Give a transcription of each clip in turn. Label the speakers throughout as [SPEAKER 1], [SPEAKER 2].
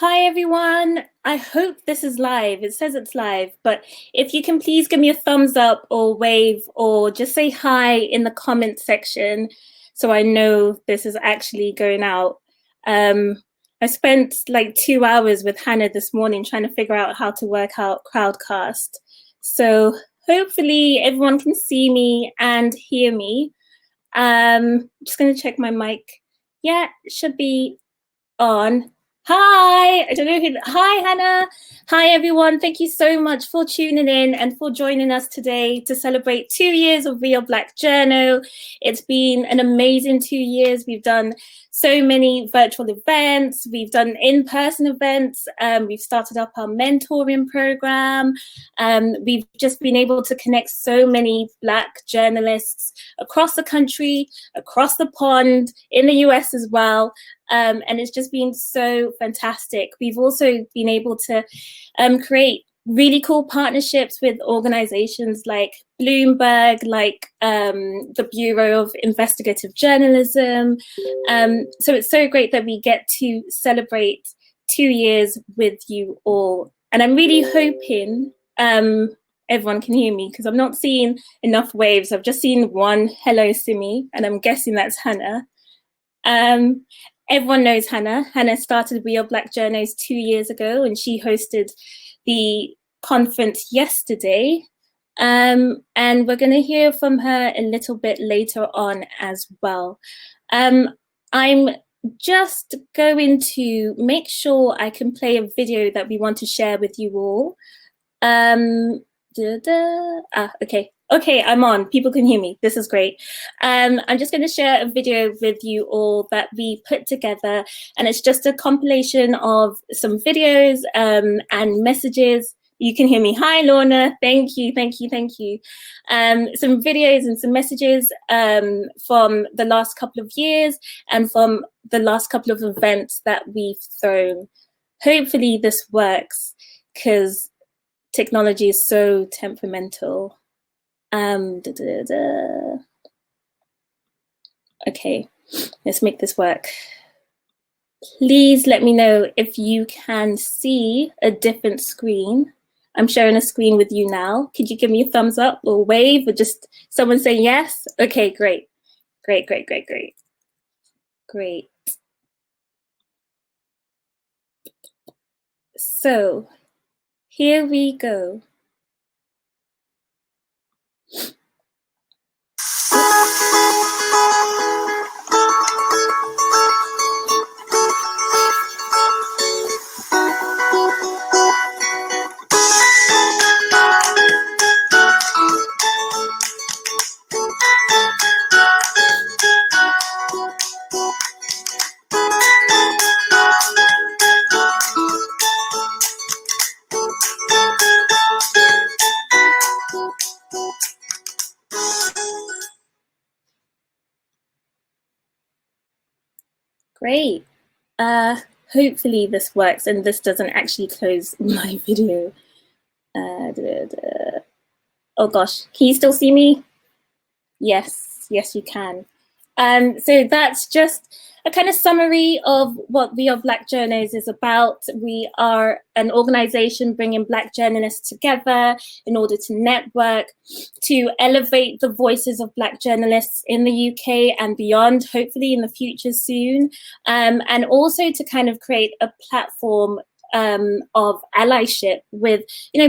[SPEAKER 1] Hi everyone, I hope this is live. It says it's live, but if you can please give me a thumbs up or wave or just say hi in the comment section so I know this is actually going out. I spent like 2 hours with Hannah this morning trying to figure out how to work out Crowdcast. So hopefully everyone can see me and hear me. Just gonna check my mic. Yeah, it should be on. Hi, I don't know who. Hi, Hannah. Hi, everyone. Thank you so much for tuning in and for joining us today to celebrate 2 years of Real Black Journo. It's been an amazing 2 years. We've done so many virtual events. We've done in-person events. We've started up our mentoring program. We've just been able to connect so many Black journalists across the country, across the pond, in the US as well. And it's just been so fantastic. We've also been able to create really cool partnerships with organizations like Bloomberg, like the Bureau of Investigative Journalism. So it's so great that we get to celebrate 2 years with you all. And I'm really hoping everyone can hear me because I'm not seeing enough waves. I've just seen one hello Simi, and I'm guessing that's Hannah. Everyone knows Hannah. Hannah started Real Black Journos 2 years ago, and she hosted the conference yesterday. And we're going to hear from her a little bit later on as well. I'm just going to make sure I can play a video that we want to share with you all. Okay. Okay, I'm on. People can hear me. This is great. I'm just going to share a video with you all that we put together, and it's just a compilation of some videos and messages. You can hear me. Hi, Lorna. Thank you, thank you, thank you. Some videos and some messages from the last couple of years and from the last couple of events that we've thrown. Hopefully this works because technology is so temperamental. Okay, let's make this work. Please let me know if you can see a different screen. I'm sharing a screen with you now. Could you give me a thumbs up or wave or just someone say yes? Okay, great. Great, great, great, great. Great. So here we go. Great. Hopefully this works and this doesn't actually close my video. Oh gosh, can you still see me? Yes, yes you can. So that's just a kind of summary of what Real Black Journos is about. We are an organization bringing Black journalists together in order to network, to elevate the voices of Black journalists in the UK and beyond, hopefully in the future soon, and also to kind of create a platform of allyship with,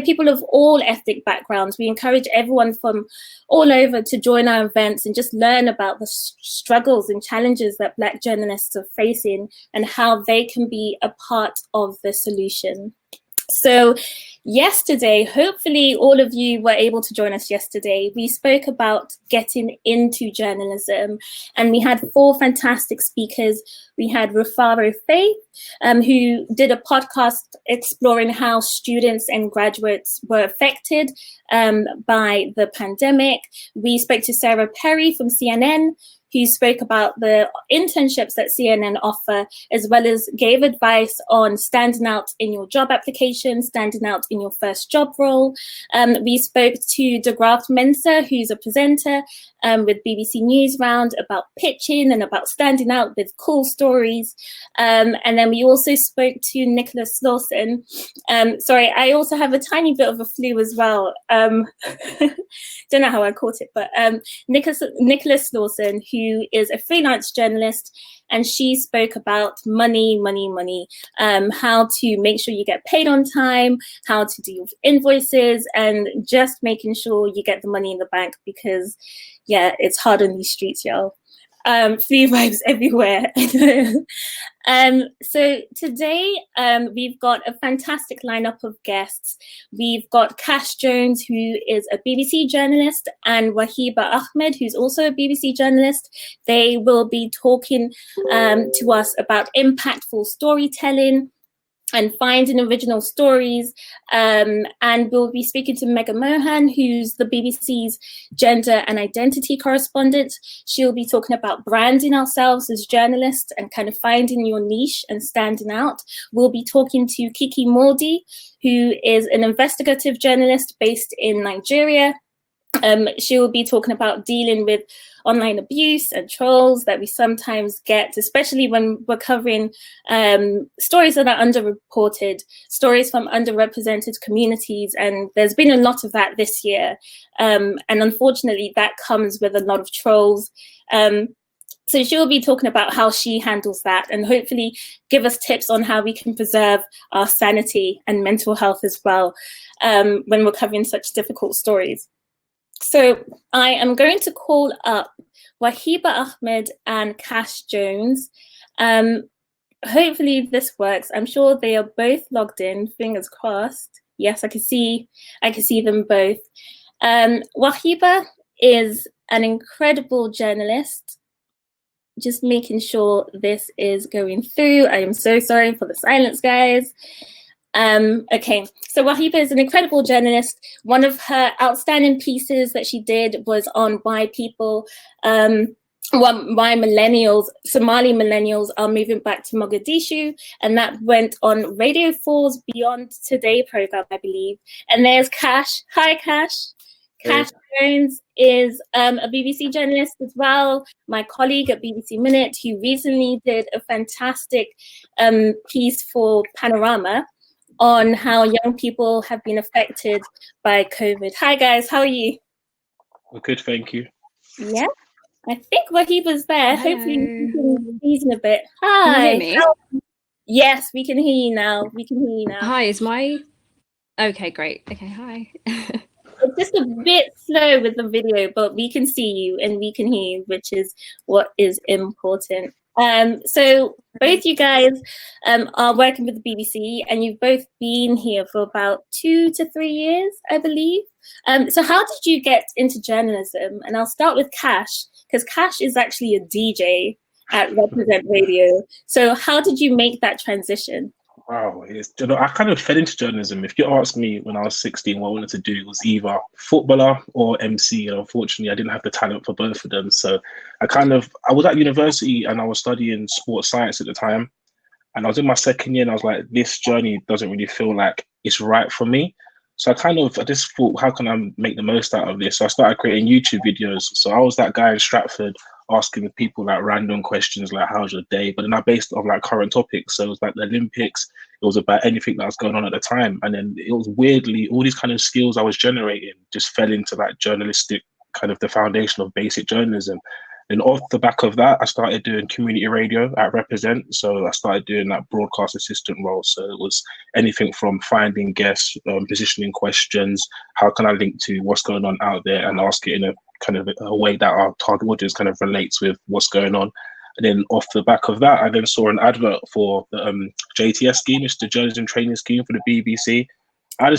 [SPEAKER 1] people of all ethnic backgrounds. We encourage everyone from all over to join our events and just learn about the struggles and challenges that Black journalists are facing and how they can be a part of the solution. So yesterday, hopefully all of you were able to join us yesterday. We spoke about getting into journalism, and we had 4 fantastic speakers. We had Rufaro Faith, who did a podcast exploring how students and graduates were affected by the pandemic. We spoke to Sarah Perry from CNN, who spoke about the internships that CNN offer, as well as gave advice on standing out in your job application, standing out in your first job role. We spoke to De Graaf Mensa, who's a presenter with BBC News Round, about pitching and about standing out with cool stories. And then we also spoke to Nicholas Lawson. Sorry, I also have a tiny bit of a flu as well. Don't know how I caught it, but Nicholas Lawson, who is a freelance journalist, and she spoke about money, how to make sure you get paid on time, how to deal with invoices, and just making sure you get the money in the bank, because yeah, it's hard on these streets, y'all. Flu vibes everywhere. So today we've got a fantastic lineup of guests. We've got Kash Jones, who is a BBC journalist, and Wahiba Ahmed, who's also a BBC journalist. They will be talking to us about impactful storytelling and finding original stories. And we'll be speaking to Megha Mohan, who's the BBC's gender and identity correspondent. She'll be talking about branding ourselves as journalists and kind of finding your niche and standing out. We'll be talking to Kiki Jones, who is an investigative journalist based in Nigeria. She'll be talking about dealing with online abuse and trolls that we sometimes get, especially when we're covering stories that are underreported, stories from underrepresented communities. And there's been a lot of that this year. And unfortunately, that comes with a lot of trolls. So she'll be talking about how she handles that and hopefully give us tips on how we can preserve our sanity and mental health as well when we're covering such difficult stories. So I am going to call up Wahiba Ahmed and Kash Jones. Hopefully this works. I'm sure they are both logged in, fingers crossed. Yes, I can see them both. Wahiba is an incredible journalist. Just making sure this is going through. I am so sorry for the silence, guys. Okay, so Wahiba is an incredible journalist. One of her outstanding pieces that she did was on why Somali millennials are moving back to Mogadishu, and that went on Radio 4's Beyond Today program, I believe. And there's Kash. Hi, Kash. Kash Jones is a BBC journalist as well, my colleague at BBC Minute, who recently did a fantastic piece for Panorama on how young people have been affected by COVID. Hi guys, how are you?
[SPEAKER 2] We're good, thank you.
[SPEAKER 1] Yeah, I think Wahiba's there.
[SPEAKER 3] Hello.
[SPEAKER 1] Hopefully we can season a bit. Hi.
[SPEAKER 3] Can you hear me?
[SPEAKER 1] Yes, we can hear you now.
[SPEAKER 3] Hi, is my... Okay, great. Okay, hi.
[SPEAKER 1] It's just a bit slow with the video, but we can see you and we can hear you, which is what is important. So both you guys are working with the BBC, and you've both been here for about 2 to 3 years, I believe. So how did you get into journalism? And I'll start with Kash, because Kash is actually a DJ at Represent Radio. So how did you make that transition?
[SPEAKER 2] Wow, I kind of fell into journalism. If you asked me when I was 16 what I wanted to do, it was either footballer or MC. And unfortunately, I didn't have the talent for both of them. So I was at university and I was studying sports science at the time. And I was in my second year and I was like, this journey doesn't really feel like it's right for me. So I just thought, how can I make the most out of this? So I started creating YouTube videos. So I was that guy in Stratford asking people like random questions like, how's your day? But then I based it on like current topics. So it was like the Olympics. It was about anything that was going on at the time. And then it was weirdly, all these kind of skills I was generating just fell into like journalistic, kind of the foundation of basic journalism. And off the back of that, I started doing community radio at Represent. So I started doing that broadcast assistant role. So it was anything from finding guests, positioning questions, how can I link to what's going on out there, and ask it in a kind of a way that our target audience kind of relates with what's going on. And then off the back of that, I then saw an advert for the JTS scheme, it's the Journalism Training Scheme for the BBC. I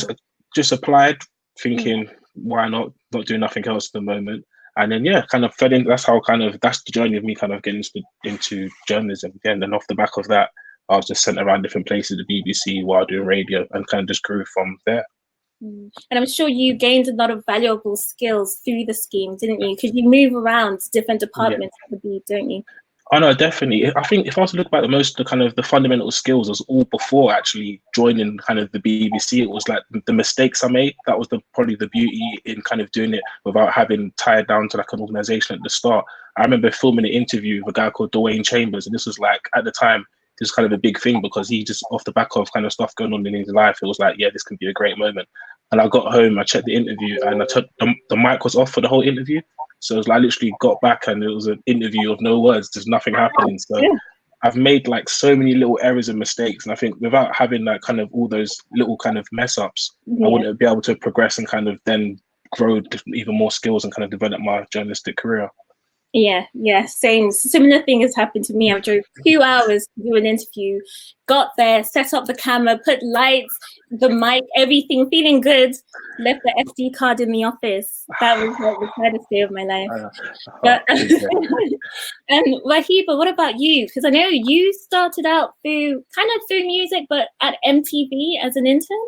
[SPEAKER 2] just applied thinking, why not doing nothing else at the moment? And then, yeah, kind of fell in. That's the journey of me kind of getting into journalism. Yeah, and then off the back of that, I was just sent around different places at the BBC while doing radio, and kind of just grew from there.
[SPEAKER 1] And I'm sure you gained a lot of valuable skills through the scheme, didn't you? Because you move around different departments of the beat, don't you?
[SPEAKER 2] Oh no, definitely. I think if I was to look back, the kind of the fundamental skills was all before actually joining kind of the BBC. It was like the mistakes I made. That was probably the beauty in kind of doing it without having tied down to like an organization at the start. I remember filming an interview with a guy called Dwayne Chambers, and this was like at the time this was kind of a big thing because he just off the back of kind of stuff going on in his life, it was like, yeah, this can be a great moment. And I got home, I checked the interview, and I took the mic was off for the whole interview. So it was like, I literally got back and it was an interview of no words, there's nothing happening. So
[SPEAKER 1] Yeah.
[SPEAKER 2] I've made like so many little errors and mistakes. And I think without having like kind of all those little kind of mess ups, I wouldn't be able to progress and kind of then grow even more skills and kind of develop my journalistic career.
[SPEAKER 1] Yeah, same. Similar thing has happened to me. I drove 2 hours to do an interview, got there, set up the camera, put lights, the mic, everything, feeling good, left the SD card in the office. That was like the saddest day of my life. But, and Wahiba, what about you? Because I know you started out through music, but at MTV as an intern?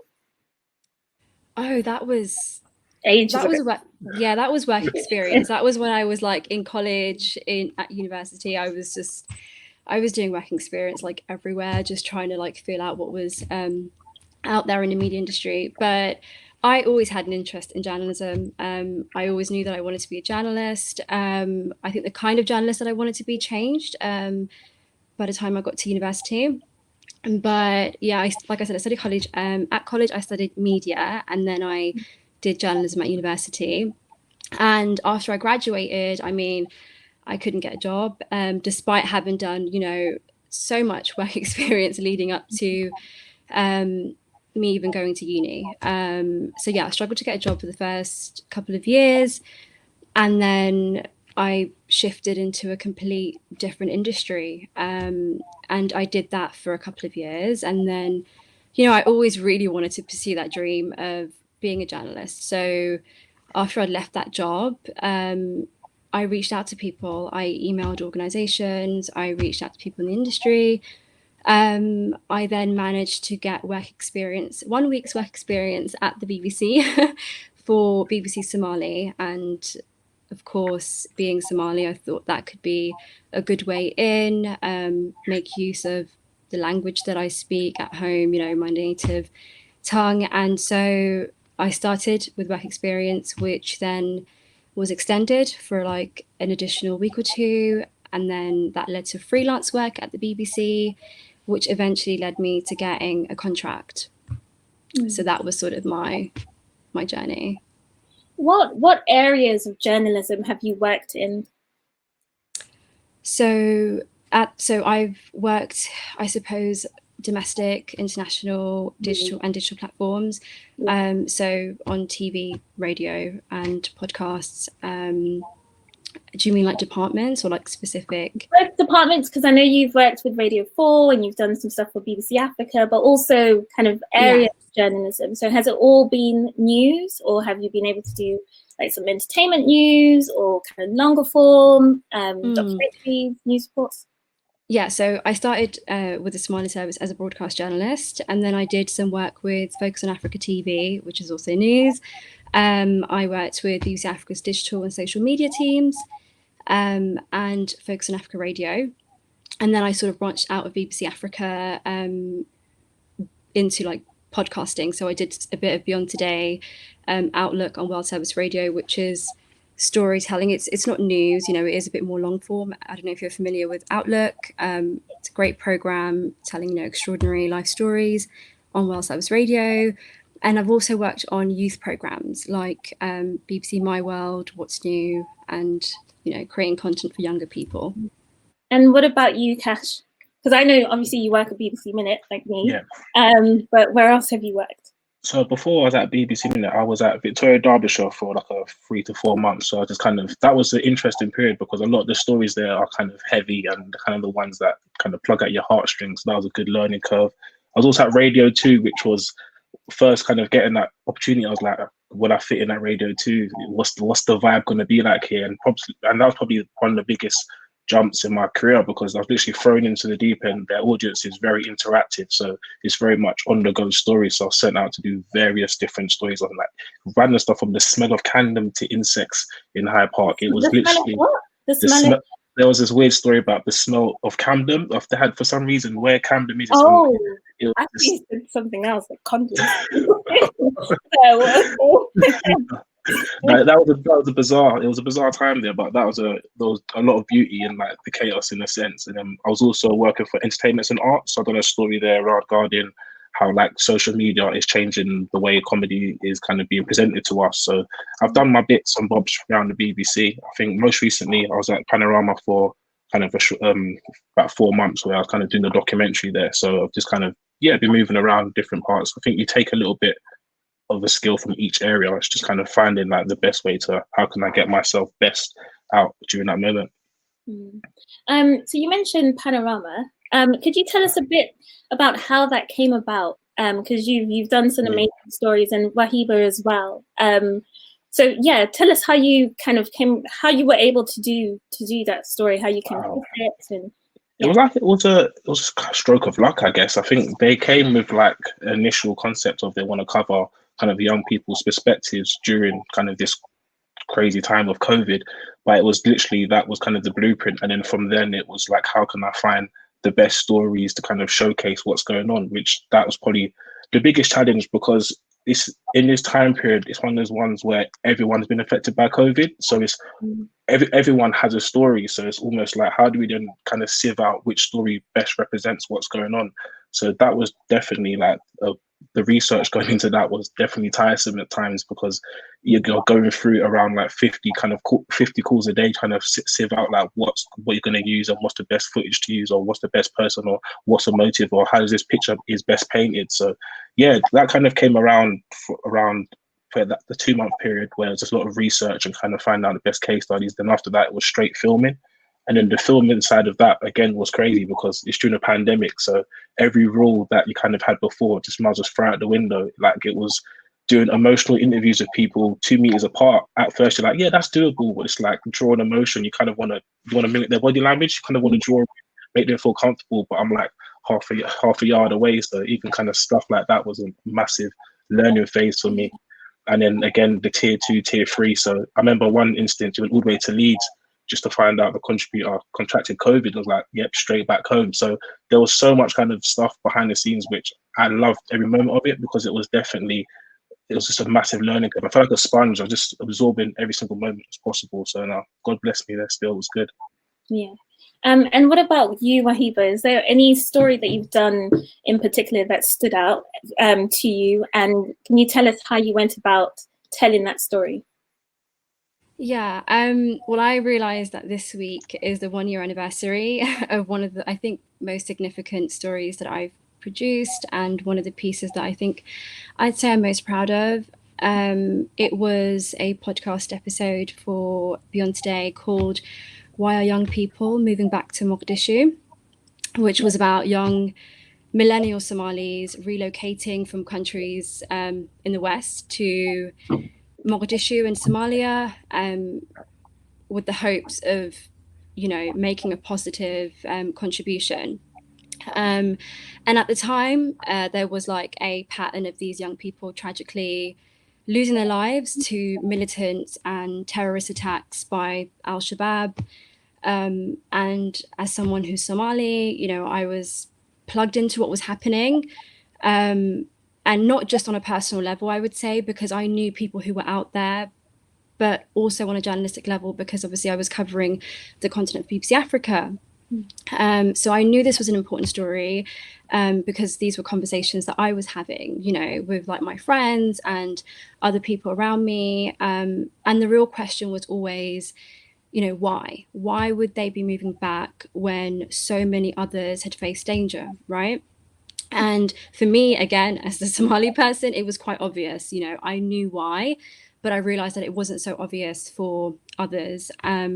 [SPEAKER 3] Oh, that was
[SPEAKER 1] Ages
[SPEAKER 3] that was
[SPEAKER 1] ago.
[SPEAKER 3] that was work experience. That was when I was like in college, at university. I was doing work experience like everywhere, just trying to like feel out what was out there in the media industry. But I always had an interest in journalism. I always knew that I wanted to be a journalist. I think the kind of journalist that I wanted to be changed by the time I got to university. But yeah, like I said, I studied college. At college, I studied media, and then I did journalism at university. And after I graduated, I mean, I couldn't get a job, despite having done, so much work experience leading up to me even going to uni. So yeah, I struggled to get a job for the first couple of years. And then I shifted into a complete different industry. And I did that for a couple of years. And then, I always really wanted to pursue that dream of being a journalist. So after I left that job, I reached out to people. I emailed organizations. I reached out to people in the industry. I then managed to get 1 week's work experience at the BBC for BBC Somali. And of course, being Somali, I thought that could be a good way in, make use of the language that I speak at home, my native tongue. And so I started with work experience, which then was extended for like an additional week or two. And then that led to freelance work at the BBC, which eventually led me to getting a contract. So that was sort of my journey.
[SPEAKER 1] What areas of journalism have you worked in?
[SPEAKER 3] So I've worked, I suppose, domestic, international, digital and digital platforms. So on TV, radio and podcasts. Do you mean like departments or like specific?
[SPEAKER 1] Both departments, because I know you've worked with Radio 4 and you've done some stuff for BBC Africa, but also kind of area journalism. So has it all been news, or have you been able to do like some entertainment news or kind of longer form documentaries, news reports?
[SPEAKER 3] Yeah, so I started with the Somali Service as a broadcast journalist, and then I did some work with Focus on Africa TV, which is also news. I worked with BBC Africa's digital and social media teams, and Focus on Africa Radio. And then I sort of branched out of BBC Africa into like podcasting. So I did a bit of Beyond Today, Outlook on World Service Radio, which is storytelling. It's not news, it is a bit more long form. I don't know if you're familiar with Outlook. It's a great program telling extraordinary life stories on World Service Radio. And I've also worked on youth programs like BBC My World, What's New, and creating content for younger people.
[SPEAKER 1] And what about you, Kash? Because I know obviously you work at BBC Minute like me. But where else have you worked?
[SPEAKER 2] So before I was at BBC Minute, I was at Victoria Derbyshire for like a 3 to 4 months. So I just that was an interesting period because a lot of the stories there are kind of heavy and kind of the ones that kind of plug at your heartstrings. So that was a good learning curve. I was also at Radio 2, which was first kind of getting that opportunity. I was like, will I fit in at Radio 2? What's the vibe going to be like here? And that was probably one of the biggest jumps in my career because I was literally thrown into the deep end. Their audience is very interactive, so it's very much on the go stories. So I was sent out to do various different stories on like random stuff from the smell of candom to insects in Hyde Park. It was literally
[SPEAKER 1] the smell
[SPEAKER 2] there was this weird story about the smell of Camden. Of they had, for some reason, where Camden is, it's on.
[SPEAKER 1] Oh,
[SPEAKER 2] It was
[SPEAKER 1] I
[SPEAKER 2] just,
[SPEAKER 1] think it's something else, like condoms. So,
[SPEAKER 2] that was a bizarre. It was a bizarre time there, but there was a lot of beauty in like the chaos in a sense. And then I was also working for entertainments and arts. So I done a story there regarding how like social media is changing the way comedy is kind of being presented to us. So I've done my bits and bobs around the BBC. I think most recently I was at Panorama for kind of about 4 months where I was kind of doing a documentary there. So I've just kind of been moving around different parts. I think you take a little bit of a skill from each area. It's just kind of finding like the best way to how can I get myself best out during that moment.
[SPEAKER 1] So you mentioned Panorama. Could you tell us a bit about how that came about? Because you've done some amazing stories, and Wahiba as well. So yeah, tell us how you kind of how you were able to do that story, how you came up with it, and
[SPEAKER 2] it was a stroke of luck, I guess. I think they came with like an initial concept of they want to cover kind of young people's perspectives during kind of this crazy time of COVID, but it was literally that was kind of the blueprint, and then from then it was like how can I find the best stories to kind of showcase what's going on, which that was probably the biggest challenge because in this time period it's one of those ones where everyone's been affected by COVID, so it's everyone has a story, so it's almost like how do we then kind of sieve out which story best represents what's going on. So that was definitely like the research going into that was definitely tiresome at times because you're going through around like 50 calls a day trying to sieve out like what you're going to use and what's the best footage to use or what's the best person or what's a motive or how does this picture is best painted. So yeah, that kind of came around for the 2-month period where it's just a lot of research and kind of find out the best case studies. Then after that, it was straight filming. And then the filming side of that, again, was crazy because it's during a pandemic. So every rule that you kind of had before just might as well throw out the window. Like it was doing emotional interviews with people 2 meters apart. At first, you're like, yeah, that's doable. But it's like drawing emotion. You kind of want to mimic their body language. You kind of want to draw, make them feel comfortable. But I'm like half a yard away. So even kind of stuff like that was a massive learning phase for me. And then again, the tier 2, tier 3. So I remember one instance, we went all the way to Leeds just to find out the contributor contracted COVID. I was like, yep, straight back home. So there was so much kind of stuff behind the scenes, which I loved every moment of it because it was just a massive learning curve. I felt like a sponge. I was just absorbing every single moment as possible. So now, God bless me, there still was good.
[SPEAKER 1] Yeah. And what about you, Wahiba? Is there any story that you've done in particular that stood out to you? And can you tell us how you went about telling that story?
[SPEAKER 3] Yeah, well, I realized that this week is the 1-year anniversary of one of the, I think, most significant stories that I've produced, and one of the pieces that I think I'd say I'm most proud of. It was a podcast episode for Beyond Today called Why Are Young People Moving Back to Mogadishu, which was about young millennial Somalis relocating from countries in the West to Mogadishu in Somalia, with the hopes of, making a positive contribution. And at the time, there was like a pattern of these young people tragically losing their lives to militant and terrorist attacks by Al-Shabaab. And as someone who's Somali, I was plugged into what was happening. And not just on a personal level, I would say, because I knew people who were out there, but also on a journalistic level, because obviously I was covering the continent of BBC Africa. So I knew this was an important story because these were conversations that I was having, with like my friends and other people around me. And the real question was always, why? Why would they be moving back when so many others had faced danger, right? And for me, again, as a Somali person, it was quite obvious. I knew why, but I realized that it wasn't so obvious for others,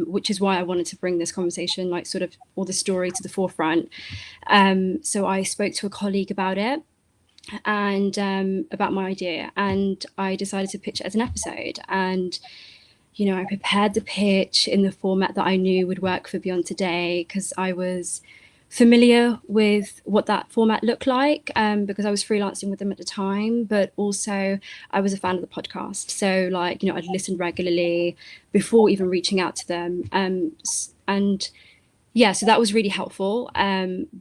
[SPEAKER 3] which is why I wanted to bring this conversation, like sort of, or the story to the forefront. So I spoke to a colleague about it and about my idea, and I decided to pitch it as an episode. And I prepared the pitch in the format that I knew would work for Beyond Today, because I was familiar with what that format looked like, because I was freelancing with them at the time, but also I was a fan of the podcast. So like, I'd listened regularly before even reaching out to them. And yeah, so that was really helpful.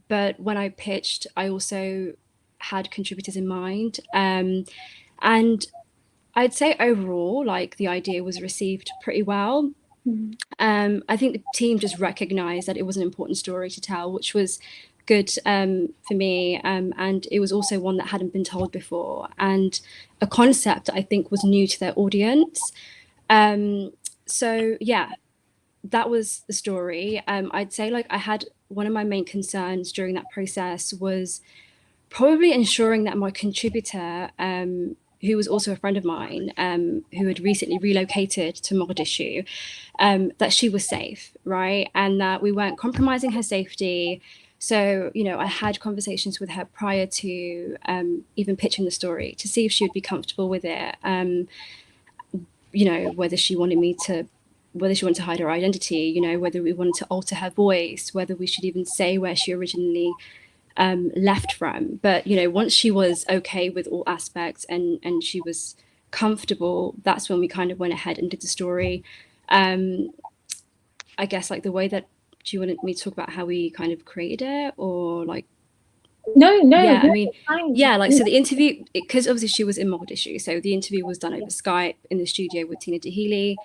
[SPEAKER 3] But when I pitched, I also had contributors in mind. And I'd say overall, like the idea was received pretty well. I think the team just recognized that it was an important story to tell, which was good for me. And it was also one that hadn't been told before, and a concept I think was new to their audience. So yeah, that was the story. I'd say like I had one of my main concerns during that process was probably ensuring that my contributor, who was also a friend of mine, who had recently relocated to Mogadishu, that she was safe, right? And that we weren't compromising her safety. So, you know, I had conversations with her prior to even pitching the story to see if she would be comfortable with it. You know, whether she wanted to hide her identity, you know, whether we wanted to alter her voice, whether we should even say where she originally left from. But, you know, once she was okay with all aspects and she was comfortable, that's when we kind of went ahead and did the story. I guess like the way that, do you want me to talk about how we kind of created it, or like?
[SPEAKER 1] No,
[SPEAKER 3] Yeah, I
[SPEAKER 1] no,
[SPEAKER 3] mean,
[SPEAKER 1] fine.
[SPEAKER 3] yeah, like so the interview, because obviously she was in Mogadishu, so the interview was done over Skype in the studio with Tina Dahili.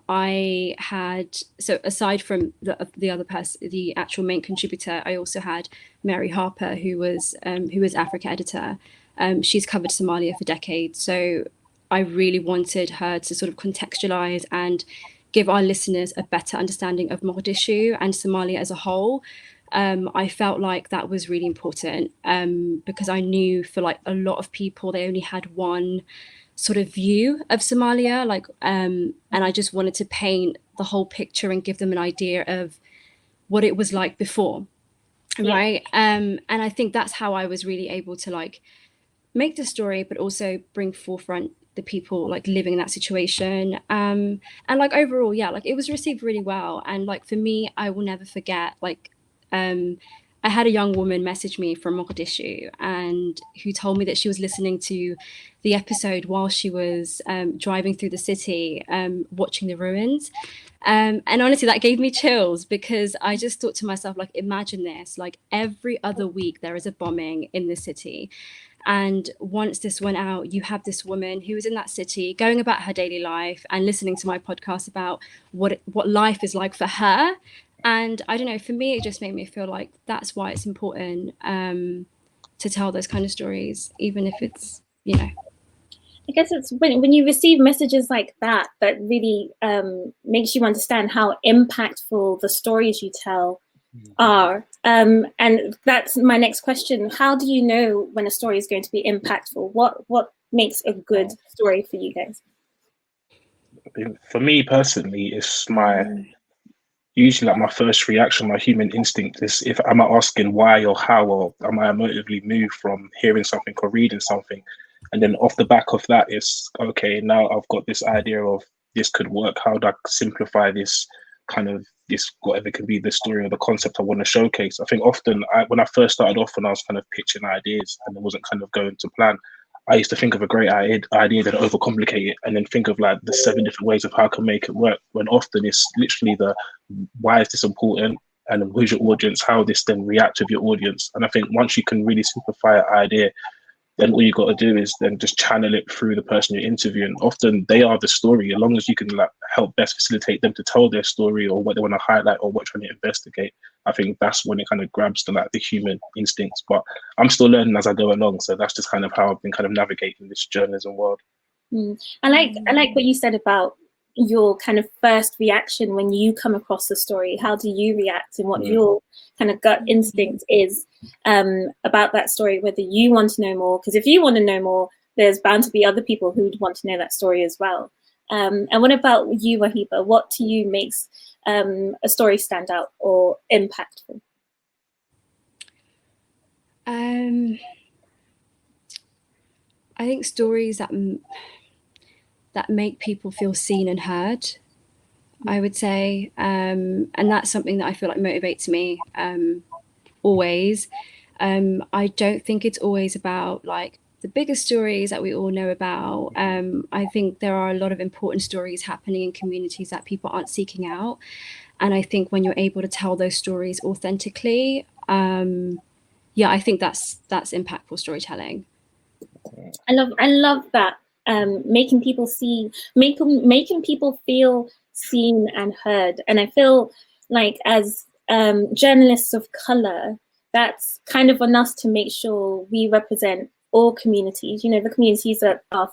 [SPEAKER 3] I had, so aside from the other person, the actual main contributor, I also had Mary Harper, who was Africa editor. She's covered Somalia for decades, so I really wanted her to sort of contextualize and give our listeners a better understanding of Mogadishu and Somalia as a whole. I felt like that was really important because I knew for like a lot of people, they only had one sort of view of Somalia, like, and I just wanted to paint the whole picture and give them an idea of what it was like before, right? And I think that's how I was really able to like make the story, but also bring forefront the people like living in that situation. And like overall, yeah, like it was received really well. And like for me, I will never forget like I had a young woman message me from Mogadishu and who told me that she was listening to the episode while she was driving through the city, watching the ruins. And honestly, that gave me chills because I just thought to myself, like, imagine this, like every other week there is a bombing in the city. And once this went out, you have this woman who was in that city going about her daily life and listening to my podcast about what life is like for her. And I don't know, for me, it just made me feel like that's why it's important to tell those kind of stories, even if it's, you know.
[SPEAKER 1] I guess it's when you receive messages like that that really makes you understand how impactful the stories you tell are. And that's my next question. How do you know when a story is going to be impactful? What makes a good story for you guys?
[SPEAKER 2] For me personally, it's usually like my first reaction, my human instinct is if am I asking why or how, or am I emotively moved from hearing something or reading something, and then off the back of that, it's okay. Now I've got this idea of this could work. How do I simplify this kind of this whatever can be the story or the concept I want to showcase? I think often when I first started off, when I was kind of pitching ideas and it wasn't kind of going to plan, I used to think of a great idea, then overcomplicate it, and then think of like the 7 different ways of how I can make it work. When often it's literally the why is this important, and who's your audience, how this then react with your audience. And I think once you can really simplify an idea, then all you got to do is then just channel it through the person you're interviewing. Often they are the story, as long as you can like help best facilitate them to tell their story or what they want to highlight or what trying to investigate. I think that's when it kind of grabs the human instincts. But I'm still learning as I go along, so that's just kind of how I've been kind of navigating this journalism world.
[SPEAKER 1] I like what you said about your kind of first reaction when you come across the story. How do you react, and what your kind of gut instinct is about that story, whether you want to know more, because if you want to know more, there's bound to be other people who'd want to know that story as well. And what about you, Wahiba? What to you makes a story stand out or impactful?
[SPEAKER 3] I think stories that make people feel seen and heard, I would say. And that's something that I feel like motivates me always. I don't think it's always about like the biggest stories that we all know about. I think there are a lot of important stories happening in communities that people aren't seeking out. And I think when you're able to tell those stories authentically, I think that's impactful storytelling.
[SPEAKER 1] I love that. Making people making people feel seen and heard. And I feel like as journalists of color, that's kind of on us to make sure we represent all communities, the communities that are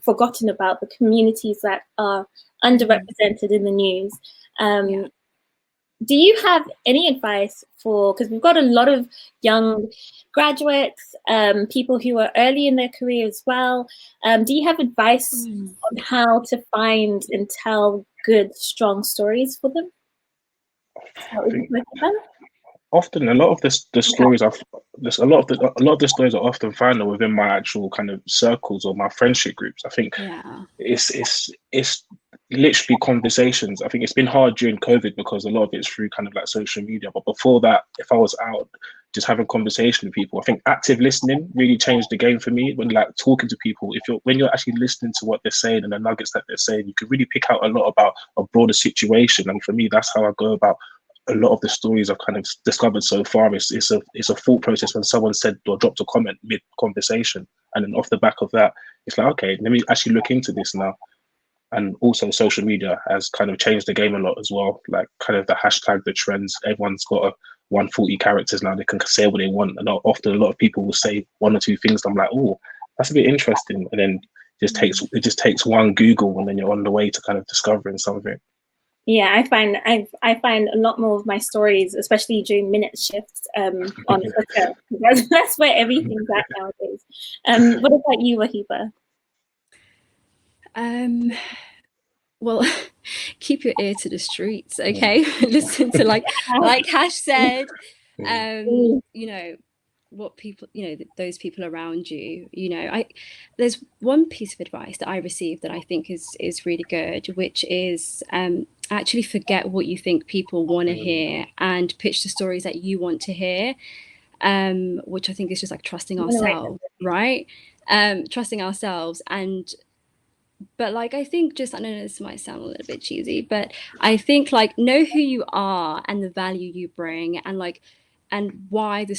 [SPEAKER 1] forgotten about, the communities that are underrepresented in the news. Do you have any advice because we've got a lot of young graduates, people who are early in their career as well. Do you have advice on how to find and tell good, strong stories for them?
[SPEAKER 2] Often a lot of the stories a lot of the stories are often found within my actual kind of circles or my friendship groups. I think it's literally conversations. I think it's been hard during COVID because a lot of it's through kind of like social media. But before that, if I was out just having conversation with people, I think active listening really changed the game for me. When like talking to people, when you're actually listening to what they're saying and the nuggets that they're saying, you can really pick out a lot about a broader situation. And for me, that's how I go about a lot of the stories I've kind of discovered so far. It's a thought process when someone said or dropped a comment mid conversation, and then off the back of that, it's like, okay, let me actually look into this now. And also social media has kind of changed the game a lot as well. Like kind of the hashtag, the trends, everyone's got a 140 characters now. They can say what they want. And often a lot of people will say one or two things. I'm like, oh, that's a bit interesting. And then it just takes one Google and then you're on the way to kind of discovering something.
[SPEAKER 1] Yeah, I find a lot more of my stories, especially during minute shifts, on Twitter. That's where everything's at nowadays. What about you, Wahiba?
[SPEAKER 3] Well, keep your ear to the streets, okay? Listen to like Kash said, what people, those people around you, there's one piece of advice that I received that I think is really good, which is actually forget what you think people want to hear and pitch the stories that you want to hear, which I think is just like trusting ourselves, right? Trusting ourselves. But like, I think I know this might sound a little bit cheesy, but I think like know who you are and the value you bring and why the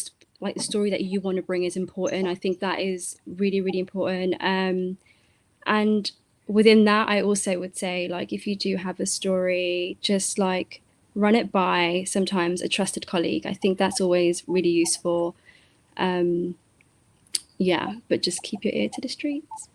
[SPEAKER 3] story that you want to bring is important. I think that is really, really important. And within that, I also would say, like, if you do have a story, just like run it by sometimes a trusted colleague. I think that's always really useful. But just keep your ear to the streets.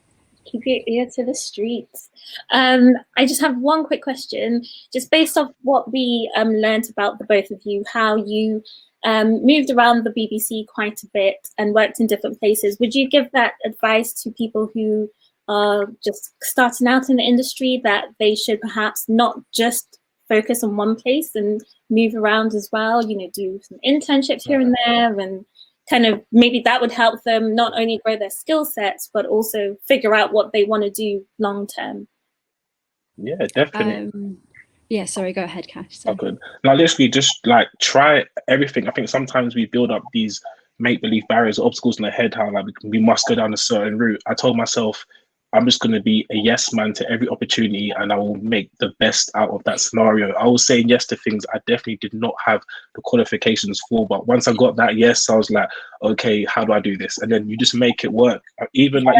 [SPEAKER 1] Keep your ear to the streets. I just have one quick question, just based off what we learned about the both of you, how you moved around the BBC quite a bit and worked in different places. Would you give that advice to people who are just starting out in the industry, that they should perhaps not just focus on one place and move around as well, do some internships here and there, and kind of maybe that would help them not only grow their skill sets, but also figure out what they want to do long term?
[SPEAKER 2] Yeah, definitely.
[SPEAKER 3] Sorry, go ahead, Kash.
[SPEAKER 2] Okay. Now, literally just like try everything. I think sometimes we build up these make-believe barriers, obstacles in the head, how like we must go down a certain route. I told myself, I'm just going to be a yes man to every opportunity and I will make the best out of that scenario. I was saying yes to things I definitely did not have the qualifications for. But once I got that yes, I was like, okay, how do I do this? And then you just make it work. Even like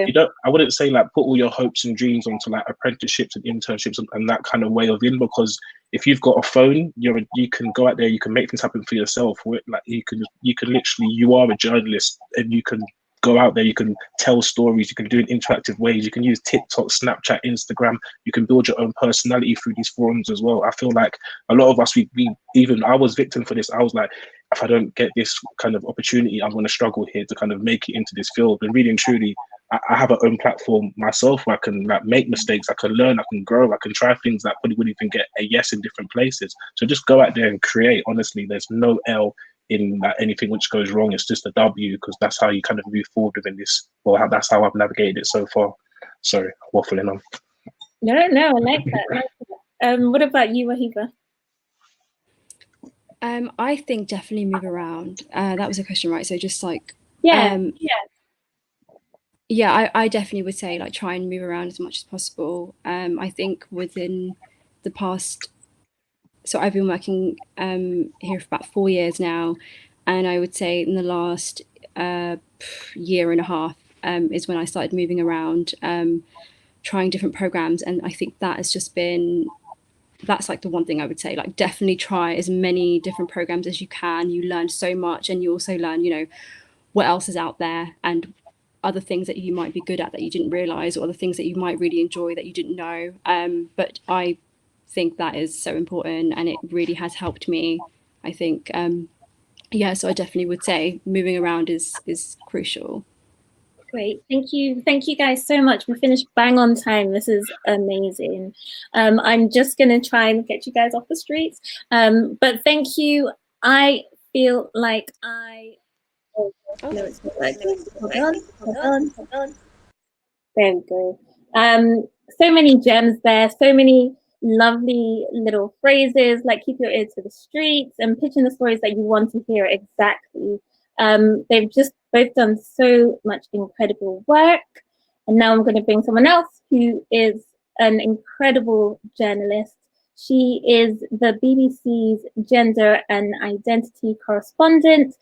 [SPEAKER 2] you don't, I wouldn't say like put all your hopes and dreams onto like apprenticeships and internships and that kind of way of in, because if you've got a phone, you can go out there, you can make things happen for yourself. Like you can literally, you are a journalist and you can go out there, you can tell stories, you can do it in interactive ways, you can use TikTok, Snapchat, Instagram, you can build your own personality through these forums as well. I feel like a lot of us, we even I was victim for this. I was like, if I don't get this kind of opportunity, I'm going to struggle here to kind of make it into this field. And really and truly, I have an own platform myself where I can like make mistakes, I can learn, I can grow, I can try things that probably wouldn't even get a yes in different places. So just go out there and create. Honestly, there's no L in anything which goes wrong. It's just a W, because that's how you kind of move forward within this. Well, that's how I've navigated it so far. Sorry, waffling on.
[SPEAKER 1] No, I like that. What about you, Wahiba?
[SPEAKER 3] I think definitely move around. That was a question, right? So just like
[SPEAKER 1] I
[SPEAKER 3] definitely would say like try and move around as much as possible. I think within the past so I've been working here for about 4 years now, and I would say in the last year and a half is when I started moving around, trying different programs, and I think that has just been, that's like the one thing I would say, like definitely try as many different programs as you can. You learn so much, and you also learn, you know, what else is out there, and other things that you might be good at that you didn't realize, or other things that you might really enjoy that you didn't know. But I think that is so important, and it really has helped me, I think. Yeah, so I definitely would say moving around is crucial.
[SPEAKER 1] Great, thank you guys so much. We finished bang on time. This is amazing. I'm just gonna try and get you guys off the streets, but thank you. I feel like oh, no, it's not working. Hold on. There we go. So many gems there, so many lovely little phrases like keep your ear to the streets and pitching the stories that you want to hear exactly. They've just both done so much incredible work. And now I'm going to bring someone else who is an incredible journalist. She is the BBC's gender and identity correspondent.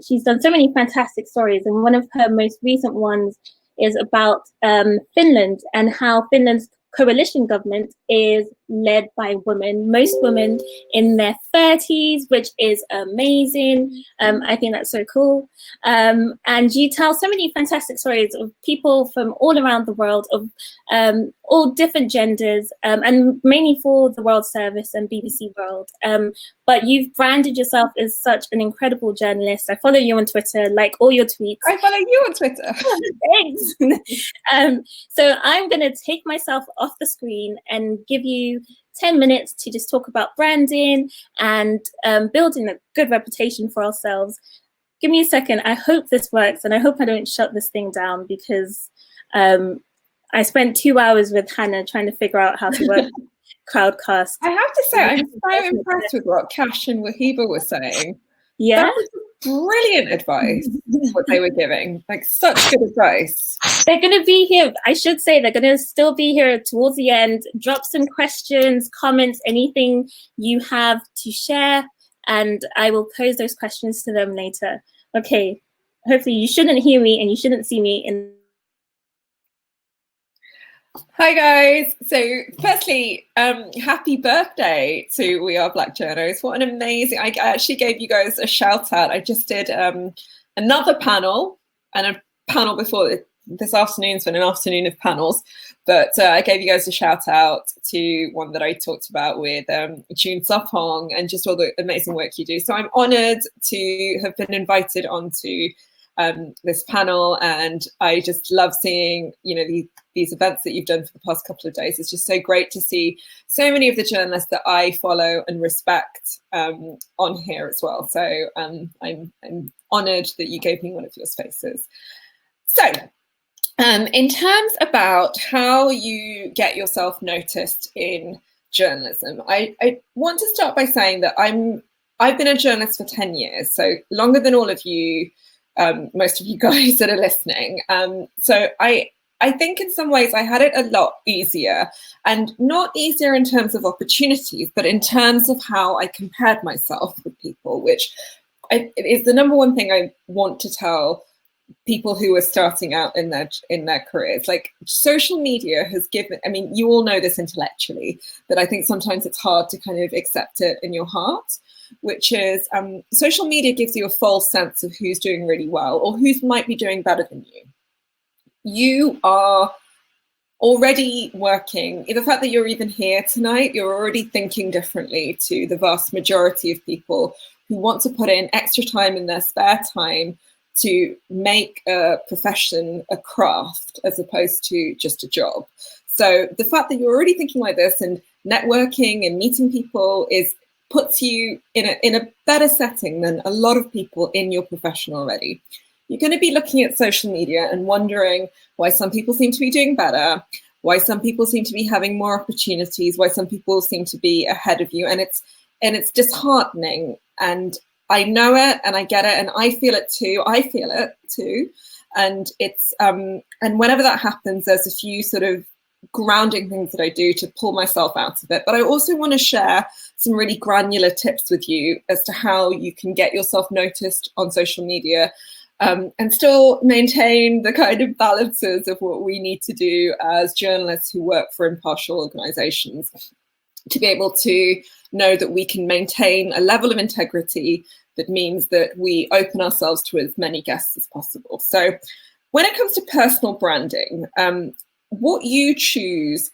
[SPEAKER 1] She's done so many fantastic stories, and one of her most recent ones is about Finland and how Finland's coalition government is led by women, most women in their 30s, which is amazing. I think that's so cool. And you tell so many fantastic stories of people from all around the world, of all different genders, and mainly for the World Service and BBC World. But you've branded yourself as such an incredible journalist. I follow you on Twitter, like all your tweets.
[SPEAKER 4] I follow you on Twitter.
[SPEAKER 1] Thanks. So I'm going to take myself off the screen and give you 10 minutes to just talk about branding and building a good reputation for ourselves. Give me a second. I hope this works, and I hope I don't shut this thing down, because I spent 2 hours with Hannah trying to figure out how to work Crowdcast.
[SPEAKER 4] I have to say, I'm so impressed with what Kash and Wahiba were saying.
[SPEAKER 1] Yeah.
[SPEAKER 4] That was brilliant advice, what they were giving. Like, such good advice.
[SPEAKER 1] They're going to be here. I should say they're going to still be here towards the end. Drop some questions, comments, anything you have to share, and I will pose those questions to them later. Okay. Hopefully you shouldn't hear me and you shouldn't see me in.
[SPEAKER 4] Hi guys. So firstly, happy birthday to We Are Black Journos. What an amazing, I actually gave you guys a shout out. I just did another panel, and a panel before this afternoon's been an afternoon of panels, but I gave you guys a shout out to one that I talked about with June Sapong, and just all the amazing work you do. So I'm honored to have been invited onto this panel, and I just love seeing, you know, these events that you've done for the past couple of days. It's just so great to see so many of the journalists that I follow and respect on here as well. So I'm honored that you gave me one of your spaces. So in terms about how you get yourself noticed in journalism, I want to start by saying that I've been a journalist for 10 years, so longer than all of you, most of you guys that are listening. So I think in some ways I had it a lot easier, and not easier in terms of opportunities, but in terms of how I compared myself with people, which is the number one thing I want to tell people who are starting out in their careers. Like, social media has given, I mean, you all know this intellectually, but I think sometimes it's hard to kind of accept it in your heart, which is social media gives you a false sense of who's doing really well or who might be doing better than you. You are already working, the fact that you're even here tonight, you're already thinking differently to the vast majority of people who want to put in extra time in their spare time to make a profession a craft as opposed to just a job. So the fact that you're already thinking like this and networking and meeting people puts you in a better setting than a lot of people in your profession already. You're going to be looking at social media and wondering why some people seem to be doing better, why some people seem to be having more opportunities, why some people seem to be ahead of you, and it's disheartening. And I know it, and I get it, and I feel it too. And it's and whenever that happens, there's a few sort of grounding things that I do to pull myself out of it. But I also want to share some really granular tips with you as to how you can get yourself noticed on social media, and still maintain the kind of balances of what we need to do as journalists who work for impartial organizations, to be able to know that we can maintain a level of integrity that means that we open ourselves to as many guests as possible. So when it comes to personal branding, what you choose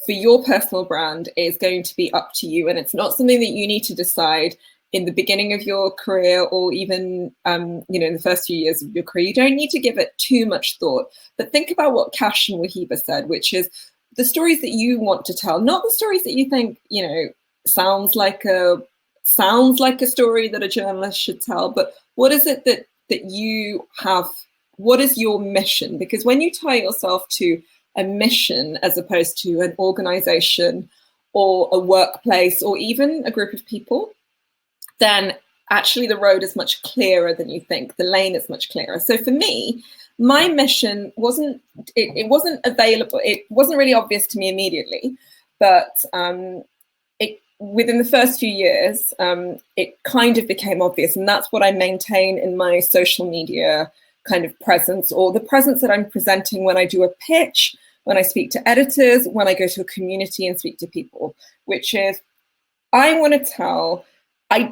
[SPEAKER 4] for your personal brand is going to be up to you, and it's not something that you need to decide in the beginning of your career, or even in the first few years of your career. You don't need to give it too much thought, but think about what Kash and Wahiba said, which is the stories that you want to tell, not the stories that you think sounds like a story that a journalist should tell, but what is it that you have? What is your mission? Because when you tie yourself to a mission as opposed to an organization or a workplace or even a group of people, then actually the road is much clearer than you think. The lane is much clearer. So for me, my mission wasn't available. It wasn't really obvious to me immediately, but within the first few years, it kind of became obvious. And that's what I maintain in my social media kind of presence, or the presence that I'm presenting when I do a pitch, when I speak to editors, when I go to a community and speak to people, which is, I want to tell, I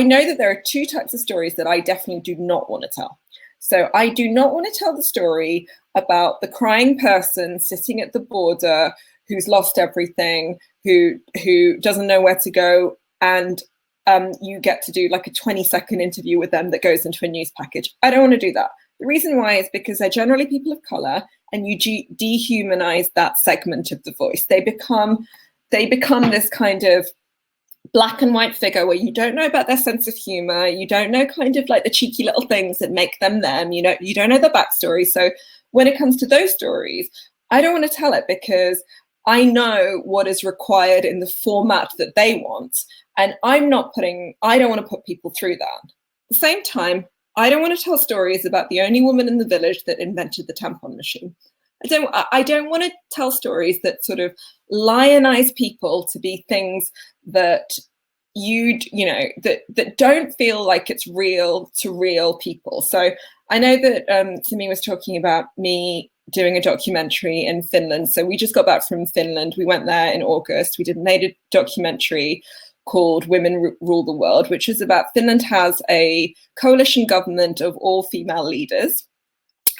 [SPEAKER 4] know that there are two types of stories that I definitely do not want to tell. So I do not want to tell the story about the crying person sitting at the border who's lost everything, who doesn't know where to go, and you get to do like a 20-second interview with them that goes into a news package. I don't want to do that. The reason why is because they're generally people of color, and you dehumanize that segment of the voice. They become this kind of black and white figure where you don't know about their sense of humor, you don't know kind of like the cheeky little things that make them them, you don't know their backstory. So when it comes to those stories, I don't want to tell it because I know what is required in the format that they want, and I don't want to put people through that. At the same time, I don't want to tell stories about the only woman in the village that invented the tampon machine. I don't want to tell stories that sort of lionize people to be things that that don't feel like it's real to real people. So I know that Simi was talking about me doing a documentary in Finland. So we just got back from Finland. We went there in August. We made a documentary called Women Rule the World, which is about Finland has a coalition government of all female leaders,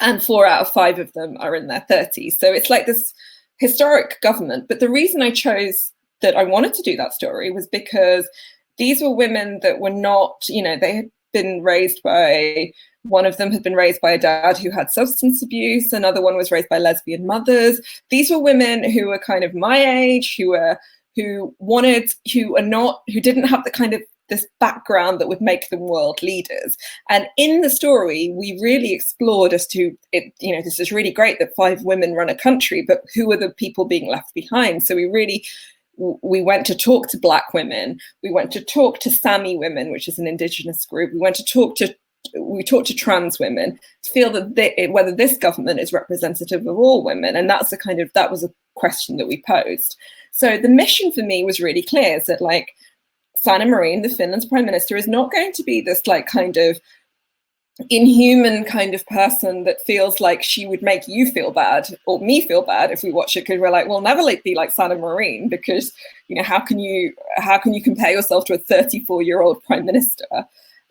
[SPEAKER 4] and 4 out of 5 of them are in their 30s. So it's like this historic government. But the reason I chose that I wanted to do that story was because these were women that were not, they had been raised by, one of them had been raised by a dad who had substance abuse. Another one was raised by lesbian mothers. These were women who were kind of my age, who didn't have the kind of this background that would make them world leaders. And in the story, we really explored as to, this is really great that 5 women run a country, but who are the people being left behind? So we went to talk to Black women. We went to talk to Sami women, which is an indigenous group. We talked to trans women to feel that whether this government is representative of all women. And that was a question that we posed. So the mission for me was really clear, is that like Sanna Marin, the Finland's prime minister, is not going to be this like kind of inhuman kind of person that feels like she would make you feel bad or me feel bad if we watch it, because we're like, we'll never be like Sanna Marin, because how can you compare yourself to a 34-year-old prime minister?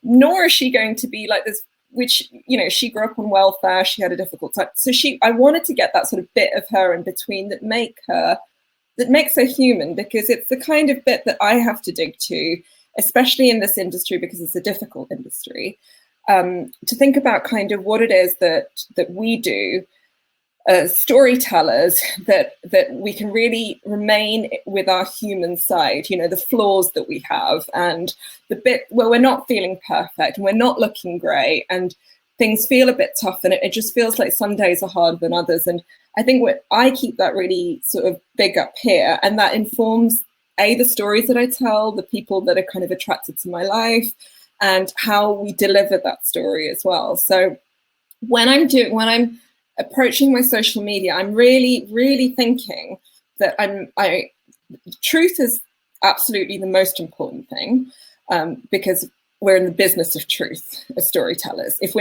[SPEAKER 4] Nor is she going to be like this, which she grew up on welfare, she had a difficult time. So I wanted to get that sort of bit of her in between that makes her human, because it's the kind of bit that I have to dig to, especially in this industry, because it's a difficult industry, to think about kind of what it is that we do as storytellers, that we can really remain with our human side, the flaws that we have, and the bit where we're not feeling perfect and we're not looking great and things feel a bit tough, and it just feels like some days are harder than others. And I think I keep that really sort of big up here, and that informs the stories that I tell, the people that are kind of attracted to my life, and how we deliver that story as well. So when I'm approaching my social media, I'm really, really thinking that truth is absolutely the most important thing, because we're in the business of truth as storytellers. If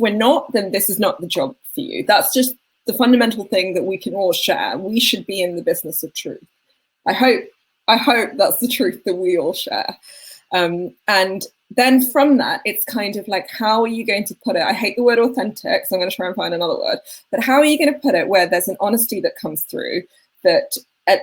[SPEAKER 4] we're not, then this is not the job for you. That's just the fundamental thing that we can all share. We should be in the business of truth. I hope that's the truth that we all share. And then from that, it's kind of like, how are you going to put it? I hate the word authentic, so I'm going to try and find another word. But how are you going to put it where there's an honesty that comes through that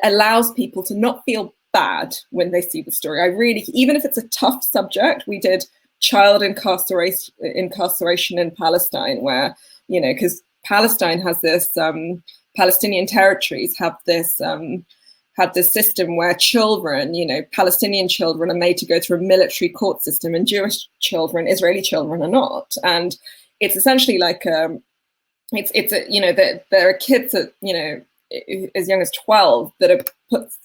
[SPEAKER 4] allows people to not feel bad when they see the story? I really, even if it's a tough subject, we did child incarceration in Palestine, where, you know, because Palestine has this, Palestinian territories have this system where children, you know, Palestinian children are made to go through a military court system, and Jewish children, Israeli children are not. And it's essentially like, it's a, you know, there are kids that, you know, as young as 12 that are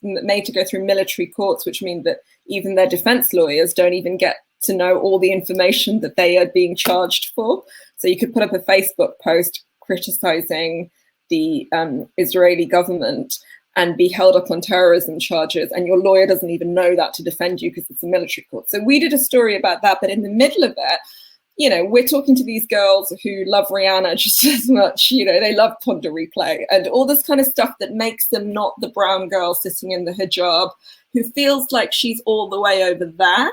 [SPEAKER 4] made to go through military courts, which mean that even their defense lawyers don't even get to know all the information that they are being charged for. So you could put up a Facebook post criticizing the Israeli government and be held up on terrorism charges, and your lawyer doesn't even know that to defend you because it's a military court. So we did a story about that, but in the middle of it, you know, we're talking to these girls who love Rihanna just as much, you know, they love Ponder Replay and all this kind of stuff that makes them not the brown girl sitting in the hijab who feels like she's all the way over there.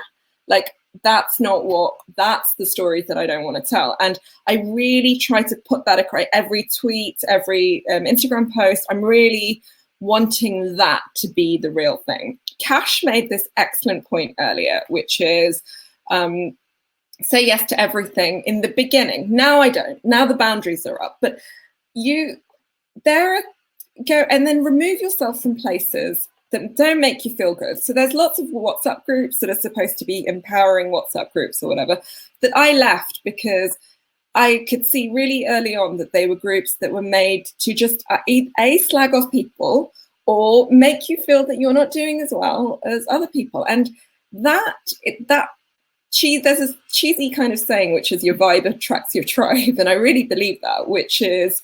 [SPEAKER 4] Like, that's the stories that I don't want to tell. And I really try to put that across every tweet, every Instagram post. I'm really wanting that to be the real thing. Kash made this excellent point earlier, which is say yes to everything in the beginning. Now I don't. Now the boundaries are up. But go and then remove yourself from places that don't make you feel good. So there's lots of WhatsApp groups that are supposed to be empowering WhatsApp groups or whatever that I left because I could see really early on that they were groups that were made to just slag off people or make you feel that you're not doing as well as other people. And there's a cheesy kind of saying, which is your vibe attracts your tribe. And I really believe that, which is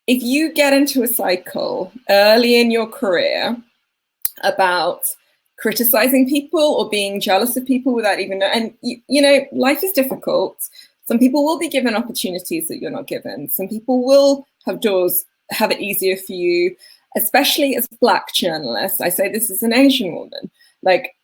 [SPEAKER 4] if you get into a cycle early in your career about criticizing people or being jealous of people without even knowing, and you know, life is difficult. Some people will be given opportunities that you're not given. Some people will have it easier for you, especially as Black journalists. I say this as an Asian woman. Like,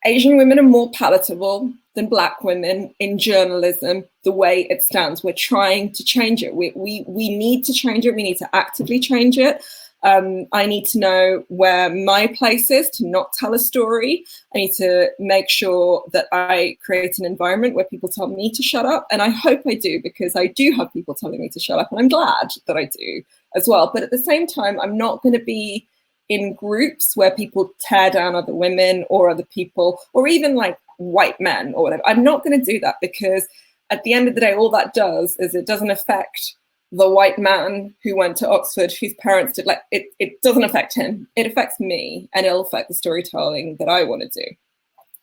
[SPEAKER 4] Asian women are more palatable than Black women in journalism, the way it stands. We're trying to change it. We need to change it. We need to actively change it. I need to know where my place is to not tell a story. I need to make sure that I create an environment where people tell me to shut up. And I hope I do, because I do have people telling me to shut up, and I'm glad that I do as well. But at the same time, I'm not going to be in groups where people tear down other women or other people, or even like white men or whatever. I'm not going to do that, because at the end of the day, all that does is it doesn't affect the white man who went to Oxford, whose parents did, like, it doesn't affect him. It affects me, and it'll affect the storytelling that I want to do.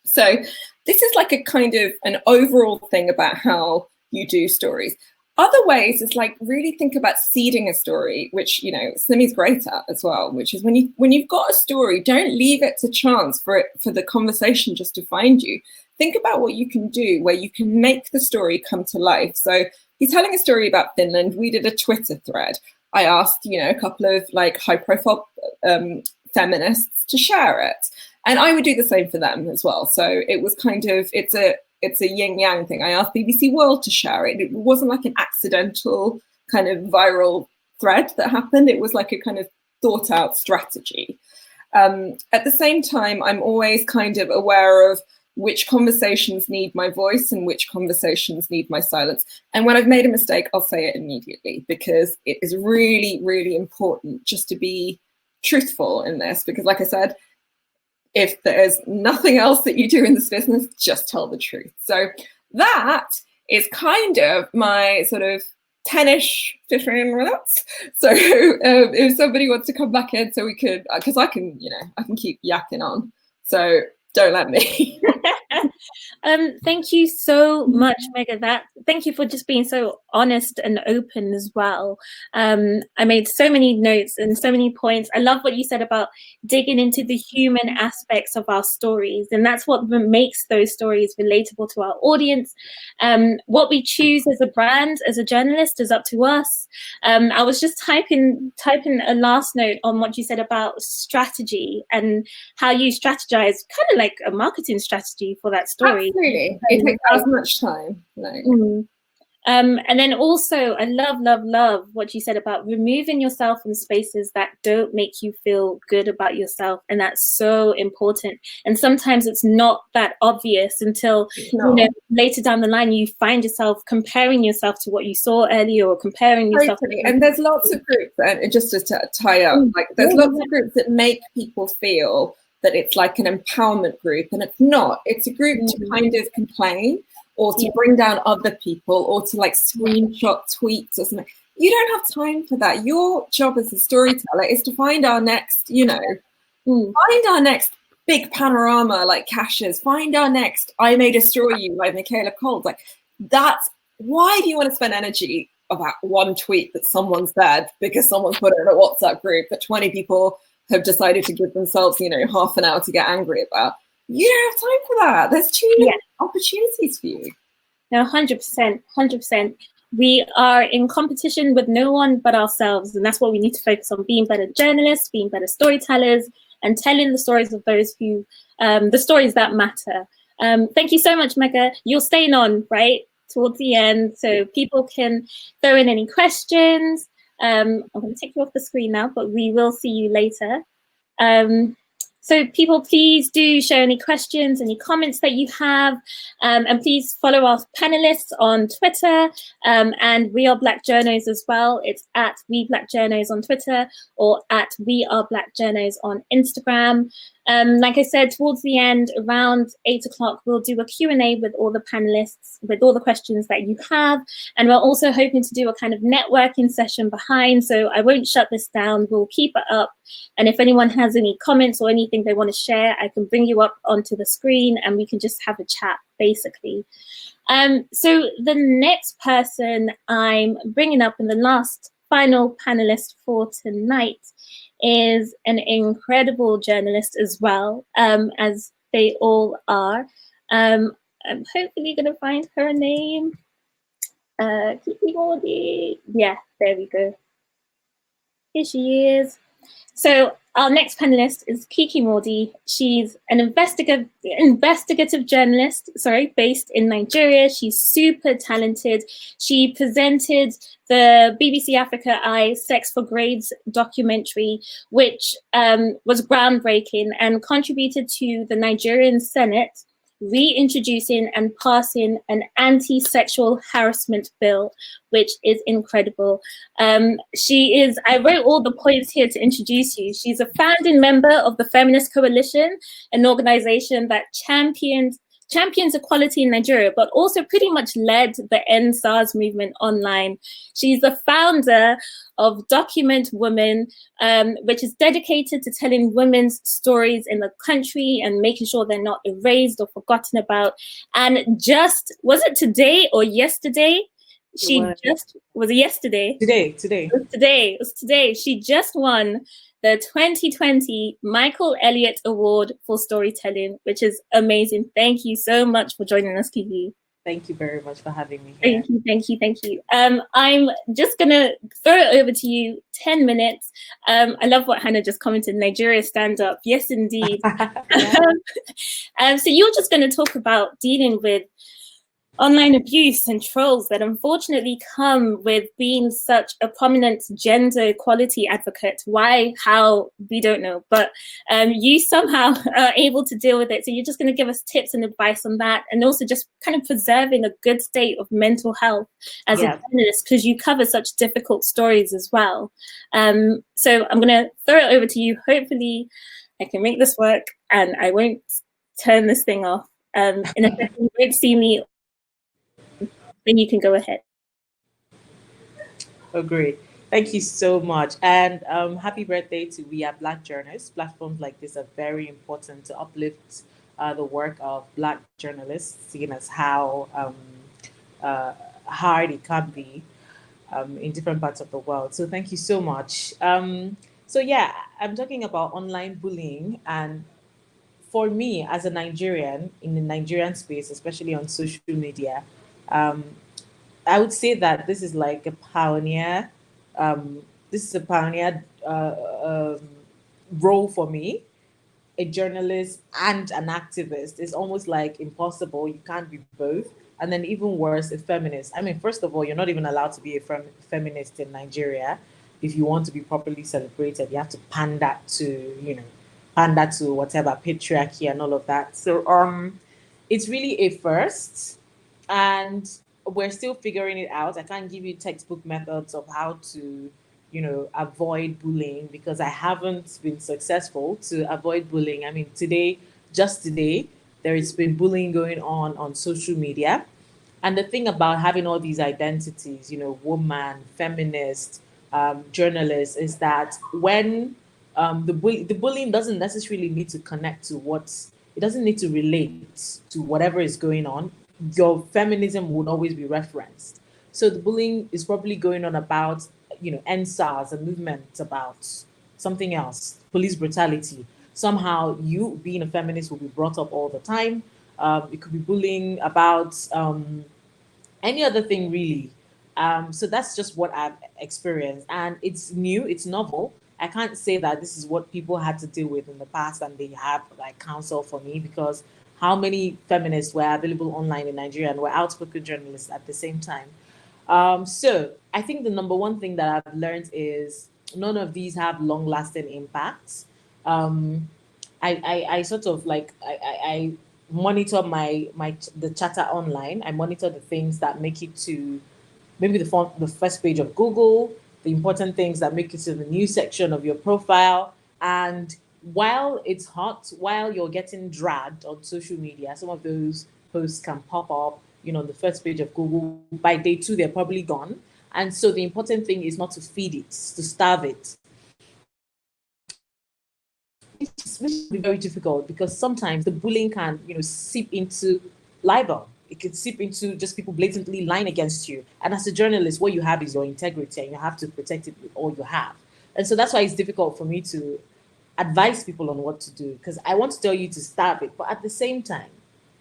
[SPEAKER 4] So this is like a kind of an overall thing about how you do stories. Other ways is like really think about seeding a story, which, you know, Simi's great at as well, which is when you've got a story, don't leave it to chance for the conversation just to find you. Think about what you can do where you can make the story come to life. So he's telling a story about Finland. We did a Twitter thread. I asked, you know, a couple of like high profile feminists to share it. And I would do the same for them as well. So it was kind of, it's a yin yang thing. I asked BBC World to share it. It wasn't like an accidental kind of viral thread that happened. It was like a kind of thought out strategy. At the same time, I'm always kind of aware of which conversations need my voice and which conversations need my silence. And when I've made a mistake, I'll say it immediately, because it is really, really important just to be truthful in this. Because like I said, if there's nothing else that you do in this business, just tell the truth. So that is kind of my sort of 10-ish, 15 minutes. So if somebody wants to come back in, so we could, because I can keep yakking on. So don't let me.
[SPEAKER 1] Thank you so much, Megha. Thank you for just being so honest and open as well. I made so many notes and so many points. I love what you said about digging into the human aspects of our stories, and that's what makes those stories relatable to our audience. What we choose as a brand, as a journalist, is up to us. I was just typing a last note on what you said about strategy and how you strategize, kind of like a marketing strategy for that story.
[SPEAKER 4] Absolutely. It takes as much time. Like.
[SPEAKER 1] And then also, I love what you said about removing yourself from spaces that don't make you feel good about yourself. And that's so important. And sometimes it's not that obvious until later down the line, you find yourself comparing yourself to what you saw earlier, or comparing yourself.
[SPEAKER 4] Totally. And there's lots of groups, and just to tie up, like there's lots of groups that make people feel that it's like an empowerment group, and it's not. It's a group to kind of complain, or to bring down other people, or to like screenshot tweets or something. You don't have time for that. Your job as a storyteller is to find our next, find our next big panorama like Kash's, find our next I May Destroy You like Michaela Cole's. Like that's why do you want to spend energy about one tweet that someone said because someone put it in a WhatsApp group that 20 people have decided to give themselves, half an hour to get angry about? You don't have time for that. There's too many opportunities for you.
[SPEAKER 1] No, 100%. We are in competition with no one but ourselves. And that's what we need to focus on, being better journalists, being better storytellers, and telling the stories of those who, the stories that matter. Thank you so much, Megha. You're staying on, right, towards the end, so people can throw in any questions. I'm going to take you off the screen now, but we will see you later. So people, please do share any questions, any comments that you have, and please follow our panelists on Twitter, and We Are Black Journos as well. It's at We Black Journos on Twitter, or at We Are Black Journos on Instagram. Like I said, towards the end, around 8 o'clock, we'll do a Q&A with all the panelists, with all the questions that you have. And we're also hoping to do a kind of networking session behind, so I won't shut this down. We'll keep it up. And if anyone has any comments or anything they want to share, I can bring you up onto the screen and we can just have a chat, basically. So the next person I'm bringing up, and the last final panelist for tonight, is an incredible journalist as well, as they all are. I'm hopefully going to find her name. Kiki Jones. Yeah, there we go. Here she is. So our next panelist is Kiki Jones. She's an investigative journalist, based in Nigeria. She's super talented. She presented the BBC Africa Eye Sex for Grades documentary, which was groundbreaking and contributed to the Nigerian Senate reintroducing and passing an anti-sexual harassment bill, which is incredible. I wrote all the points here to introduce you. She's a founding member of the Feminist Coalition, an organization that champions equality in Nigeria, but also pretty much led the End SARS movement online. She's the founder of Document Women, which is dedicated to telling women's stories in the country and making sure they're not erased or forgotten about. And was it today or yesterday? Was it yesterday?
[SPEAKER 5] Today.
[SPEAKER 1] It was today. She just won the 2020 Michael Elliott Award for Storytelling, which is amazing. Thank you so much for joining us, Kiki.
[SPEAKER 5] Thank you very much for having me here.
[SPEAKER 1] Thank you. I'm just gonna throw it over to you, 10 minutes. I love what Hannah just commented, Nigeria stand up. Yes, indeed. So you're just gonna talk about dealing with online abuse and trolls that unfortunately come with being such a prominent gender equality advocate. Why, how, we don't know, but you somehow are able to deal with it. So you're just going to give us tips and advice on that, and also just kind of preserving a good state of mental health as a journalist, because you cover such difficult stories as well. So I'm going to throw it over to you. Hopefully I can make this work and I won't turn this thing off. In a second, you won't see me. Then you can go ahead.
[SPEAKER 5] Oh, great. Thank you so much. And happy birthday to We Are Black Journos. Platforms like this are very important to uplift the work of Black journalists, seeing as how hard it can be in different parts of the world. So thank you so much. So yeah, I'm talking about online bullying, and for me as a Nigerian in the Nigerian space, especially on social media, um, I would say that this is like a pioneer. This is a pioneer role for me, a journalist and an activist. Is almost like impossible. You can't be both. And then even worse, a feminist. I mean, first of all, you're not even allowed to be a feminist in Nigeria. If you want to be properly celebrated, you have to pander to, pander to whatever patriarchy and all of that. So it's really a first, and we're still figuring it out. I can't give you textbook methods of how to avoid bullying, because I haven't been successful to avoid bullying. I mean, just today, there has been bullying going on social media. And the thing about having all these identities, woman, feminist, journalist, is that when the bullying doesn't necessarily need to connect to it doesn't need to relate to whatever is going on. Your feminism would always be referenced. So the bullying is probably going on about, NSARS, a movement about something else, police brutality. Somehow you being a feminist will be brought up all the time. It could be bullying about any other thing really. So that's just what I've experienced, and it's new, it's novel. I can't say that this is what people had to deal with in the past and they have like counsel for me, because how many feminists were available online in Nigeria and were outspoken journalists at the same time? So I think the number one thing that I've learned is none of these have long lasting impacts. I sort of like I monitor the chatter online. I monitor the things that make it to maybe the first page of Google, the important things that make it to the news section of your profile. And while it's hot, while you're getting dragged on social media, some of those posts can pop up, on the first page of Google. By day two, they're probably gone. And so the important thing is not to feed it, to starve it. Which can be very difficult, because sometimes the bullying can, seep into libel. It could seep into just people blatantly lying against you. And as a journalist, what you have is your integrity, and you have to protect it with all you have. And so that's why it's difficult for me to advise people on what to do, because I want to tell you to stop it, but at the same time,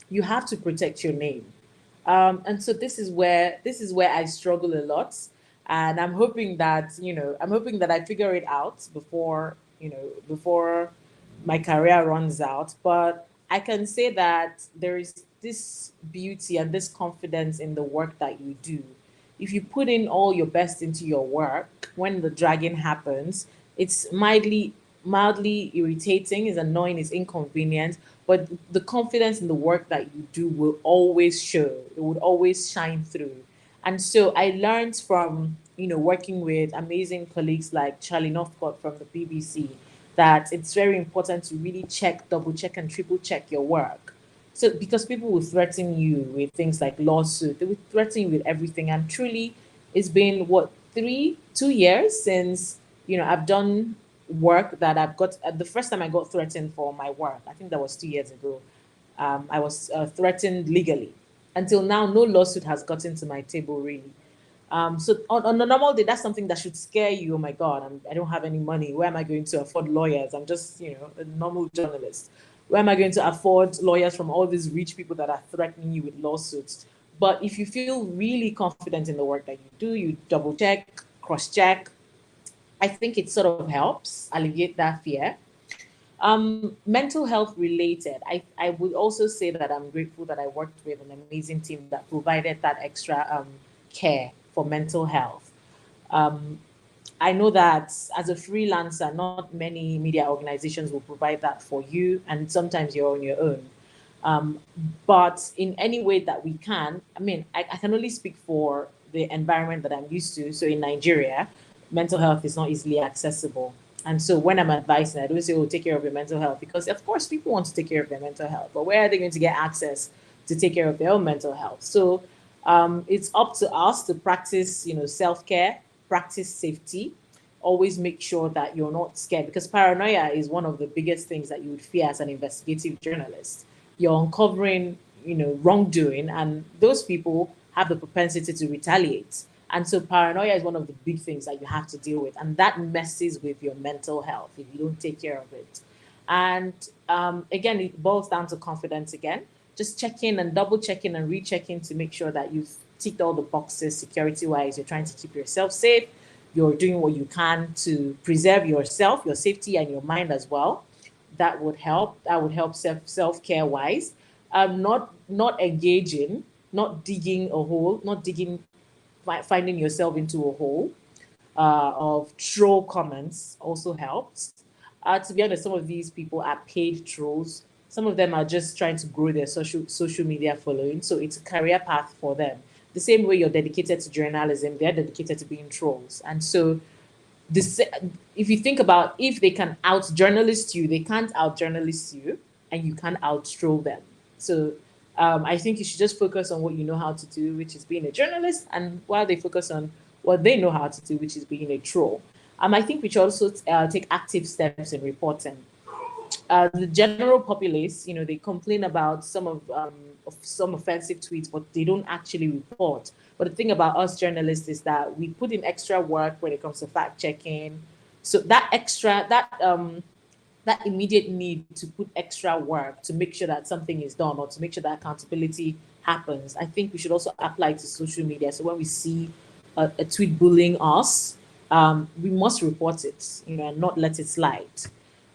[SPEAKER 5] you have to protect your name. And so this is where I struggle a lot, and I'm hoping that I figure it out before my career runs out. But I can say that there is this beauty and this confidence in the work that you do. If you put in all your best into your work, when the dragging happens, it's mildly irritating, it's annoying, it's inconvenient, but the confidence in the work that you do will always show. It would always shine through. And so I learned from, working with amazing colleagues like Charlie Northcott from the BBC, that it's very important to really double check and triple check your work. So because people will threaten you with things like lawsuit, they will threaten you with everything. And truly, it's been 2 years since, I've done work that I've got. The first time I got threatened for my work, I think that was 2 years ago. I was threatened legally. Until now, no lawsuit has gotten to my table, really. So on a normal day, that's something that should scare you. Oh my God, I don't have any money. Where am I going to afford lawyers? I'm just, a normal journalist. Where am I going to afford lawyers from all these rich people that are threatening you with lawsuits? But if you feel really confident in the work that you do, you double check, cross check, I think it sort of helps alleviate that fear. Mental health related, I would also say that I'm grateful that I worked with an amazing team that provided that extra care for mental health. I know that as a freelancer, not many media organizations will provide that for you, and sometimes you're on your own. But in any way that we can, I can only speak for the environment that I'm used to. So in Nigeria, mental health is not easily accessible. And so when I'm advising, I don't say, take care of your mental health, because of course people want to take care of their mental health, but where are they going to get access to take care of their own mental health? So it's up to us to practice, self-care, practice safety, always make sure that you're not scared, because paranoia is one of the biggest things that you would fear as an investigative journalist. you're uncovering, wrongdoing, and those people have the propensity to retaliate. And so paranoia is one of the big things that you have to deal with, and that messes with your mental health if you don't take care of it. And again, it boils down to confidence again. Just checking and double checking and rechecking to make sure that you've ticked all the boxes security wise. You're trying to keep yourself safe. You're doing what you can to preserve yourself, your safety, and your mind as well. That would help. That would help self-care wise. Not engaging, not digging a hole, not digging, finding yourself into a hole of troll comments also helps. To be honest, some of these people are paid trolls. Some of them are just trying to grow their social media following, so it's a career path for them. The same way you're dedicated to journalism, they're dedicated to being trolls. And so this, if you think about, if they can out journalist you, they can't out journalist you, and you can't out troll them. So I think you should just focus on what you know how to do, which is being a journalist, and while they focus on what they know how to do, which is being a troll. I think we should also take active steps in reporting. The general populace, they complain about some of some offensive tweets, but they don't actually report. But the thing about us journalists is that we put in extra work when it comes to fact checking. So that immediate need to put extra work to make sure that something is done or to make sure that accountability happens, I think we should also apply to social media. So when we see a tweet bullying us, we must report it, and not let it slide.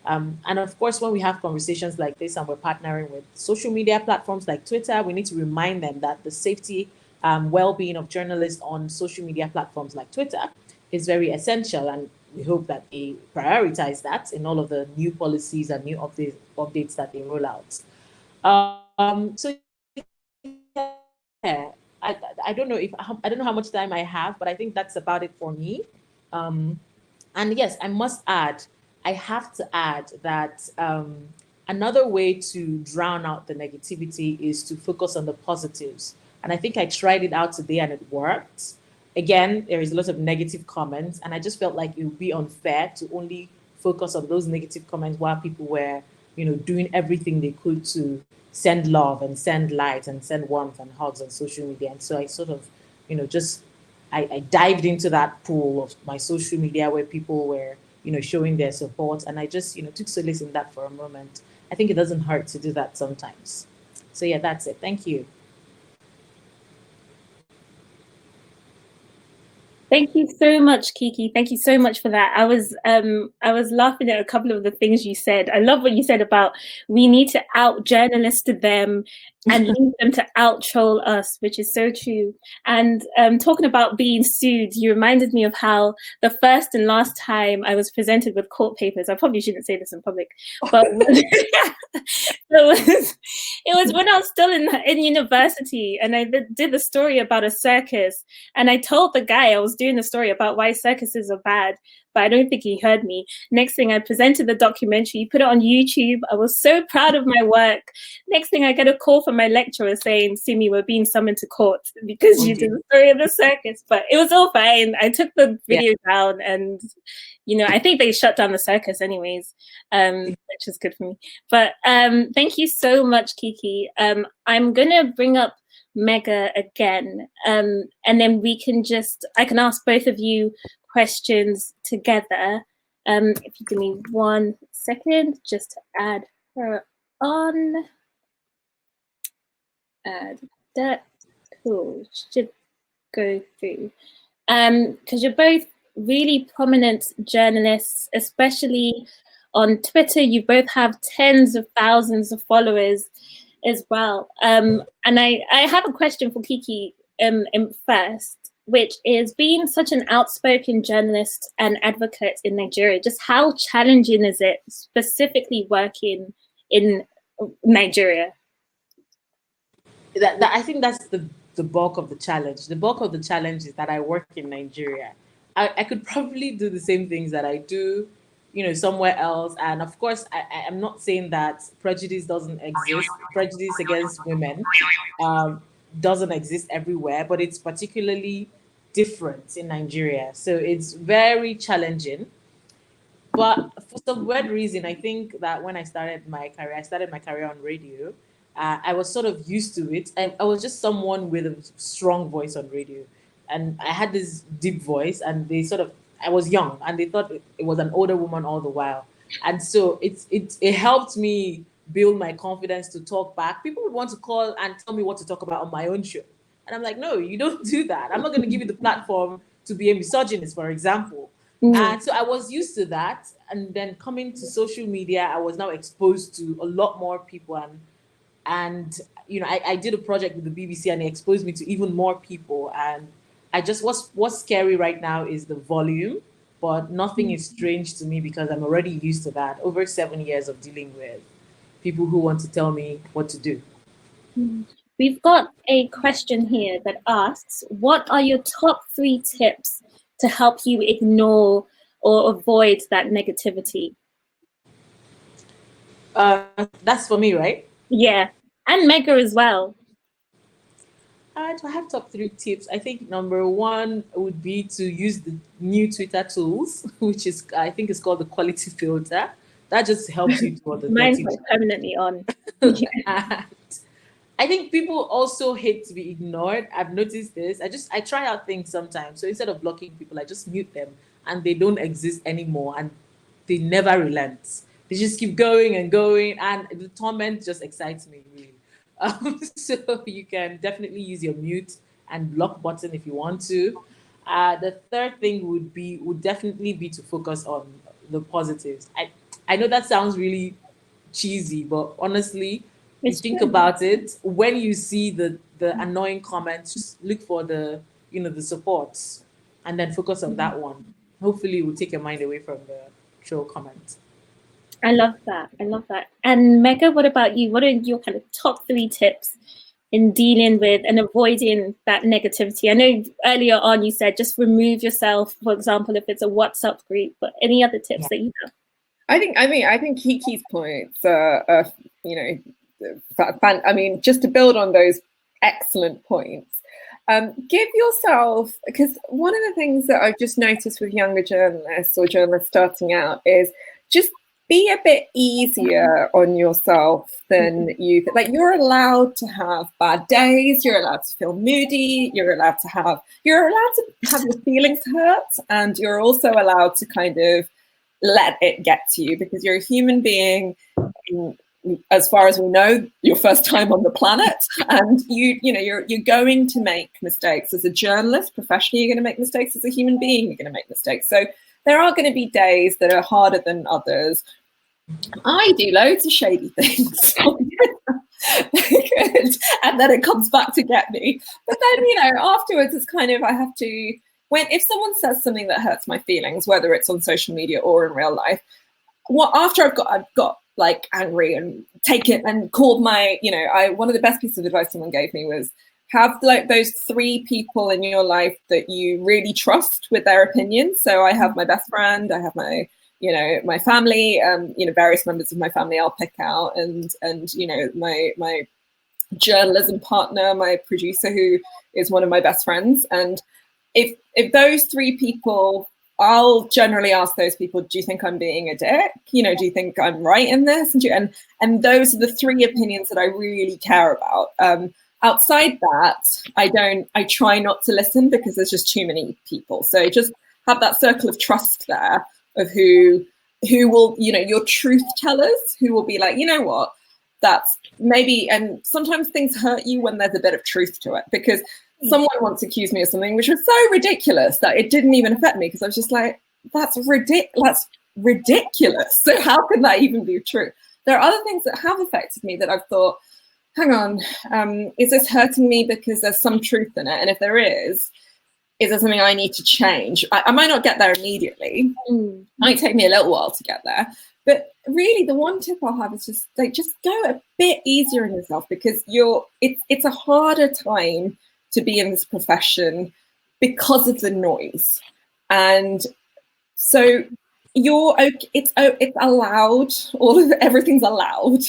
[SPEAKER 5] And of course, when we have conversations like this and we're partnering with social media platforms like Twitter, we need to remind them that the safety, well-being of journalists on social media platforms like Twitter is very essential. And we hope that they prioritize that in all of the new policies and new updates that they roll out. So yeah, I don't know how much time I have, but I think that's about it for me. And yes, I have to add that another way to drown out the negativity is to focus on the positives. And I think I tried it out today and it worked. Again, there is a lot of negative comments, and I just felt like it would be unfair to only focus on those negative comments while people were, doing everything they could to send love and send light and send warmth and hugs on social media. And so I sort of, I dived into that pool of my social media where people were, showing their support. And I just, took solace in that for a moment. I think it doesn't hurt to do that sometimes. So yeah, that's it. Thank you.
[SPEAKER 1] Thank you so much, Kiki. Thank you so much for that. I was laughing at a couple of the things you said. I love what you said about we need to out journalist them and leave them to out troll us, which is so true. And talking about being sued, you reminded me of how the first and last time I was presented with court papers, I probably shouldn't say this in public, but it was when I was still in university, and I did the story about a circus, and I told the guy I was doing the story about why circuses are bad, but I don't think he heard me. Next thing, I presented the documentary, put it on YouTube. I was so proud of my work. Next thing, I get a call from my lecturer saying, Simi, we're being summoned to court because you did the story of the circus. But it was all fine. I took the video down, and I think they shut down the circus anyways, which is good for me. But thank you so much, Kiki. I'm going to bring up Megha again, and then I can ask both of you questions together. If you give me 1 second, just to add her on. Add that. Cool. Should go through. Because you're both really prominent journalists, especially on Twitter. You both have tens of thousands of followers as well. And I have a question for Kiki first, which is, being such an outspoken journalist and advocate in Nigeria, just how challenging is it specifically working in Nigeria?
[SPEAKER 5] I think that's the bulk of the challenge. The bulk of the challenge is that I work in Nigeria. I could probably do the same things that I do, somewhere else. And of course, I'm not saying that prejudice doesn't exist. Prejudice against women doesn't exist everywhere, but it's particularly different in Nigeria. So it's very challenging. But for some weird reason, I think that when I started my career on radio, I was sort of used to it. I was just someone with a strong voice on radio, and I had this deep voice, and I was young, and they thought it was an older woman all the while, and so it helped me build my confidence to talk back. People would want to call and tell me what to talk about on my own show, and I'm like, no, you don't do that. I'm not going to give you the platform to be a misogynist, for example. And so I was used to that, and then coming to social media, I was now exposed to a lot more people, and I did a project with the BBC, and it exposed me to even more people. And I just what's scary right now is the volume, but nothing is strange to me because I'm already used to that. Over 7 years of dealing with people who want to tell me what to do.
[SPEAKER 1] We've got a question here that asks, what are your top 3 tips to help you ignore or avoid that negativity?
[SPEAKER 5] That's for me, right?
[SPEAKER 1] Yeah, and Megha as well.
[SPEAKER 5] Do I have top 3 tips? I think number 1 would be to use the new Twitter tools, which is, I think it's called the quality filter. That just helps you do all the
[SPEAKER 1] Mine's
[SPEAKER 5] dirty.
[SPEAKER 1] permanently on.
[SPEAKER 5] And I think people also hate to be ignored. I've noticed this. I try out things sometimes. So instead of blocking people, I just mute them, and they don't exist anymore, and they never relent. They just keep going and going, and the torment just excites me, really. So you can definitely use your mute and block button if you want to. The third thing would definitely be to focus on the positives. I know that sounds really cheesy, but honestly,
[SPEAKER 1] It's
[SPEAKER 5] you think
[SPEAKER 1] true.
[SPEAKER 5] about it, when you see the annoying comments, just look for the the supports, and then focus on that one. Hopefully it will take your mind away from the troll comment.
[SPEAKER 1] I love that. I love that. And Megha, what about you? What are your kind of top 3 tips in dealing with and avoiding that negativity? I know earlier on you said just remove yourself, for example, if it's a WhatsApp group, but any other tips that you have?
[SPEAKER 4] I think Kiki's points are just to build on those excellent points. Give yourself, because one of the things that I've just noticed with younger journalists or journalists starting out is just be a bit easier on yourself than you're allowed to have bad days, you're allowed to feel moody, you're allowed to have your feelings hurt, and you're also allowed to kind of let it get to you, because you're a human being. As far as we know, your first time on the planet, and you're going to make mistakes as a journalist. Professionally, you're going to make mistakes. As a human being, you're going to make mistakes. So there are going to be days that are harder than others. I do loads of shady things, and then it comes back to get me. But then afterwards, it's kind of, I have to, if someone says something that hurts my feelings, whether it's on social media or in real life, after I've got like angry and take it and called my, one of the best pieces of advice someone gave me was have like those 3 people in your life that you really trust with their opinions. So I have my best friend, I have my, my family, various members of my family I'll pick out, and my journalism partner, my producer, who is one of my best friends. And if those 3 people, I'll generally ask those people, do you think I'm being a dick? Do you think I'm right in this? And those are the 3 opinions that I really care about. Outside that, I try not to listen, because there's just too many people. So just have that circle of trust there of who will, your truth tellers, who will be like, you know what, that's maybe, and sometimes things hurt you when there's a bit of truth to it, because someone once accused me of something which was so ridiculous that it didn't even affect me, because I was just like, that's ridiculous. So how can that even be true? There are other things that have affected me that I've thought, hang on, is this hurting me because there's some truth in it? And if there is there something I need to change? I might not get there immediately. It might take me a little while to get there. But really, the one tip I'll have is just go a bit easier on yourself, because it's a harder time to be in this profession because of the noise. And so it's allowed, everything's allowed,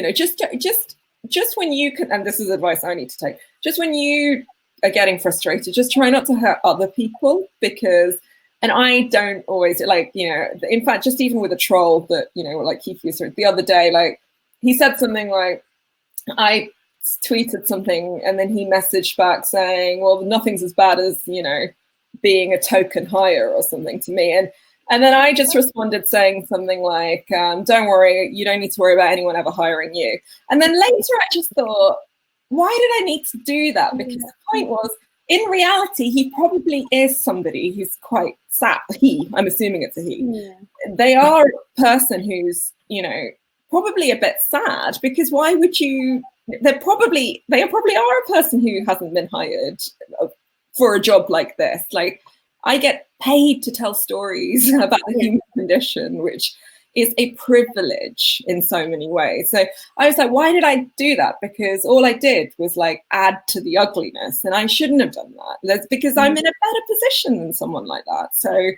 [SPEAKER 4] just when you can, and this is advice I need to take, just when you are getting frustrated, just try not to hurt other people, because, and I don't always in fact, just even with a troll that, like Kiki said the other day, like he said something like, I tweeted something and then he messaged back saying, well, nothing's as bad as, you know, being a token hire or something to me. And then I just responded saying something like, don't worry, you don't need to worry about anyone ever hiring you. And then later I just thought, why did I need to do that? Because the point was, in reality, he probably is somebody who's quite sad. I'm assuming it's a he. Yeah. They are a person who's, you know, probably a bit sad, because why would you, they probably are a person who hasn't been hired for a job like this. Like, I get paid to tell stories about the human condition, which is a privilege in so many ways. So I was like, why did I do that? Because all I did was like add to the ugliness, and I shouldn't have done that. That's because I'm in a better position than someone like that. So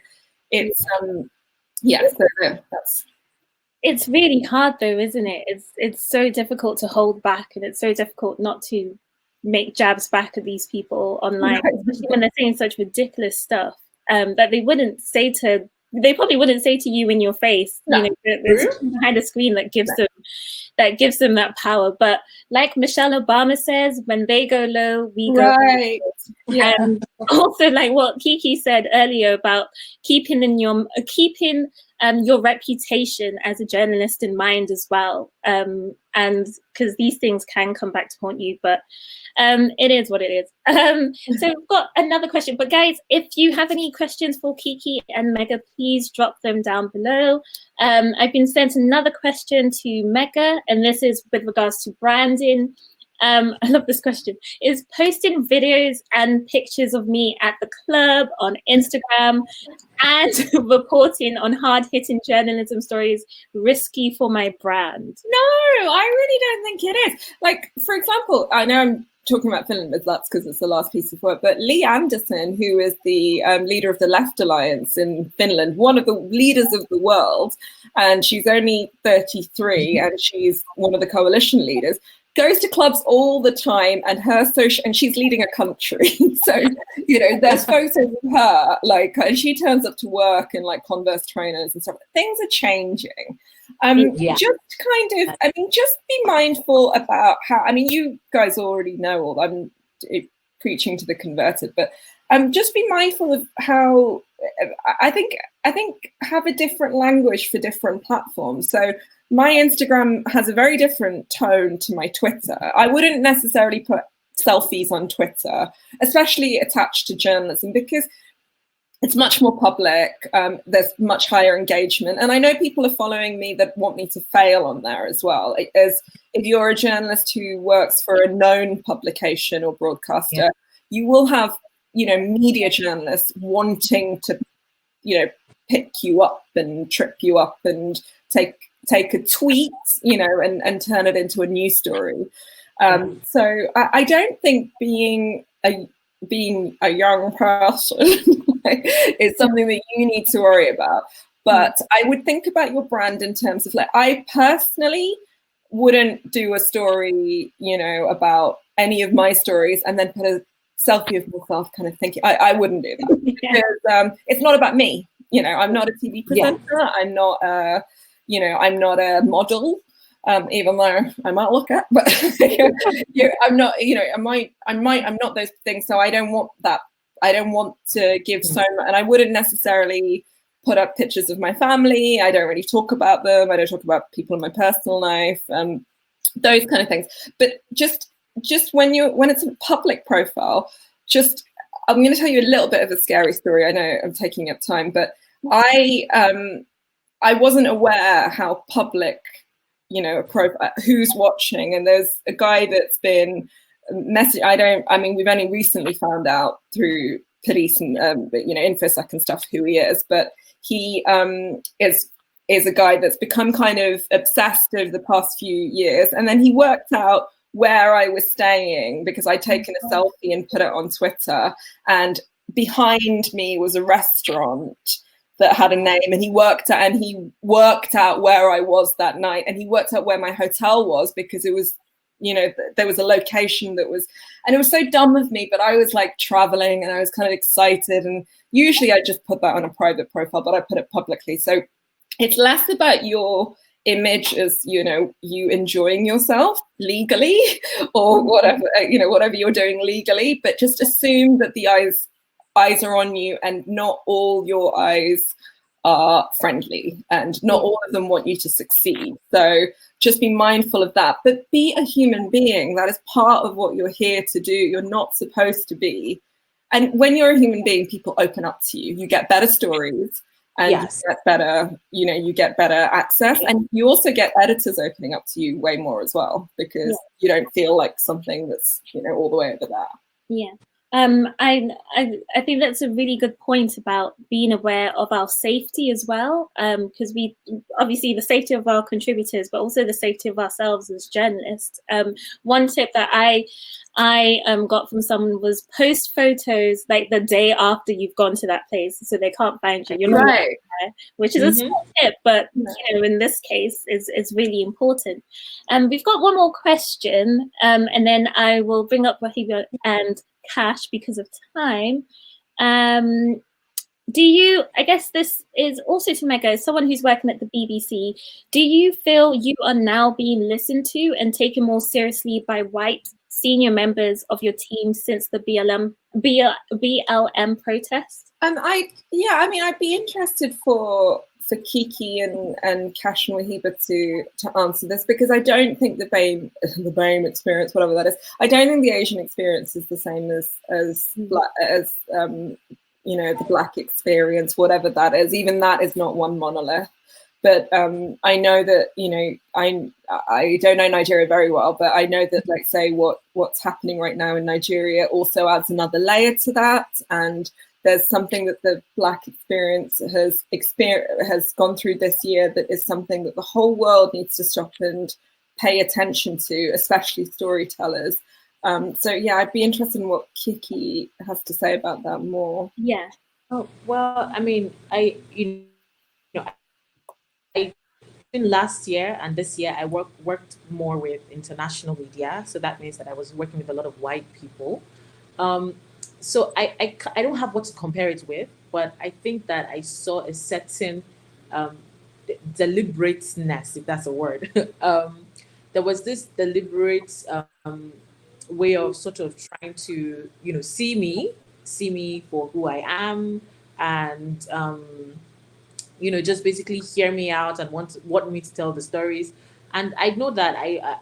[SPEAKER 4] it's so that's.
[SPEAKER 1] It's really hard though, isn't it? It's so difficult to hold back, and it's so difficult not to make jabs back at these people online, especially when they're saying such ridiculous stuff that they probably wouldn't say to you in your face. No. You know, it's behind a screen that gives them that power. But like Michelle Obama says, when they go low, we go
[SPEAKER 4] right.
[SPEAKER 1] Low. Yeah. And also, like what Kiki said earlier about keeping your reputation as a journalist in mind as well, and because these things can come back to haunt you, but it is what it is. So we've got another question, but guys, if you have any questions for Kiki and Megha, please drop them down below. I've been sent another question to Megha, and this is with regards to branding. I love this question. Is posting videos and pictures of me at the club on Instagram and reporting on hard-hitting journalism stories risky for my brand?
[SPEAKER 4] No, I really don't think it is. Like, for example, I know I'm talking about Finland, but that's because it's the last piece of work, but Li Andersson, who is the leader of the Left Alliance in Finland, one of the leaders of the world, and she's only 33, and she's one of the coalition leaders, goes to clubs all the time, and and she's leading a country. So, you know, there's photos of her, like, and she turns up to work in like Converse trainers and stuff. Things are changing. Just be mindful about how, I mean, you guys already know all, I'm preaching to the converted, but just be mindful of how, I think have a different language for different platforms. So my Instagram has a very different tone to my Twitter. I wouldn't necessarily put selfies on Twitter, especially attached to journalism, because it's much more public. There's much higher engagement. And I know people are following me that want me to fail on there as well. As if you're a journalist who works for a known publication or broadcaster, you will have, you know, media journalists wanting to, you know, pick you up and trip you up and take a tweet, you know, and turn it into a news story. So I don't think being a young person is something that you need to worry about. But I would think about your brand in terms of, like, I personally wouldn't do a story, you know, about any of my stories and then put a selfie of myself kind of thinking. I wouldn't do that because it's not about me. You know, I'm not a TV presenter. I'm not I'm not a model, even though I might look at, but I'm not, you know, I'm not those things. So I don't want that. I don't want to give so much, and I wouldn't necessarily put up pictures of my family. I don't really talk about them. I don't talk about people in my personal life, those kind of things. But just when it's a public profile, I'm going to tell you a little bit of a scary story. I know I'm taking up time, but I wasn't aware how public, you know, who's watching, and there's a guy that's been we've only recently found out through police and InfoSec and stuff who he is, but he is a guy that's become kind of obsessed over the past few years, and then he worked out where I was staying because I'd taken a selfie and put it on Twitter, and behind me was a restaurant that had a name, and he worked out where I was that night, and he worked out where my hotel was because it was, you know, there was a location that was, and it was so dumb of me, but I was like traveling and I was kind of excited, and usually I just put that on a private profile, but I put it publicly. So it's less about your image as, you know, you enjoying yourself legally or whatever, you know, whatever you're doing legally, but just assume that the eyes are on you, and not all your eyes are friendly, and not all of them want you to succeed. So just be mindful of that, but be a human being. That is part of what you're here to do. You're not supposed to be. And when you're a human being, people open up to you. You get better stories, and
[SPEAKER 5] Yes.
[SPEAKER 4] you get better, you know, you get better access, and you also get editors opening up to you way more as well, because you don't feel like something that's, you know, all the way over there.
[SPEAKER 1] Yeah. I think that's a really good point about being aware of our safety as well, because we obviously the safety of our contributors, but also the safety of ourselves as journalists. One tip that I got from someone was post photos like the day after you've gone to that place, so they can't find you. You're not
[SPEAKER 4] Right.
[SPEAKER 1] there, which is a small tip, but you know, in this case, is really important. We've got one more question, and then I will bring up Wahiba and Kash because of time. Do you, I guess this is also to Megha, as someone who's working at the BBC, do you feel you are now being listened to and taken more seriously by white senior members of your team since the BLM protest?
[SPEAKER 4] I mean, I'd be interested for Kiki and Kash and Wahiba to answer this, because I don't think the BAME experience, whatever that is, I don't think the Asian experience is the same as you know, the Black experience, whatever that is. Even that is not one monolith. But I know that, you know, I don't know Nigeria very well, but I know that, like, say what's happening right now in Nigeria also adds another layer to that. And there's something that the Black experience has gone through this year that is something that the whole world needs to stop and pay attention to, especially storytellers. So yeah, I'd be interested in what Kiki has to say about that more.
[SPEAKER 1] Yeah.
[SPEAKER 5] Oh, well, I mean, last year and this year, I worked more with international media. So that means that I was working with a lot of white people. So I don't have what to compare it with, but I think that I saw a certain deliberateness, if that's a word. There was this deliberate way of sort of trying to, you know, see me for who I am, and you know, just basically hear me out and want me to tell the stories. And I know that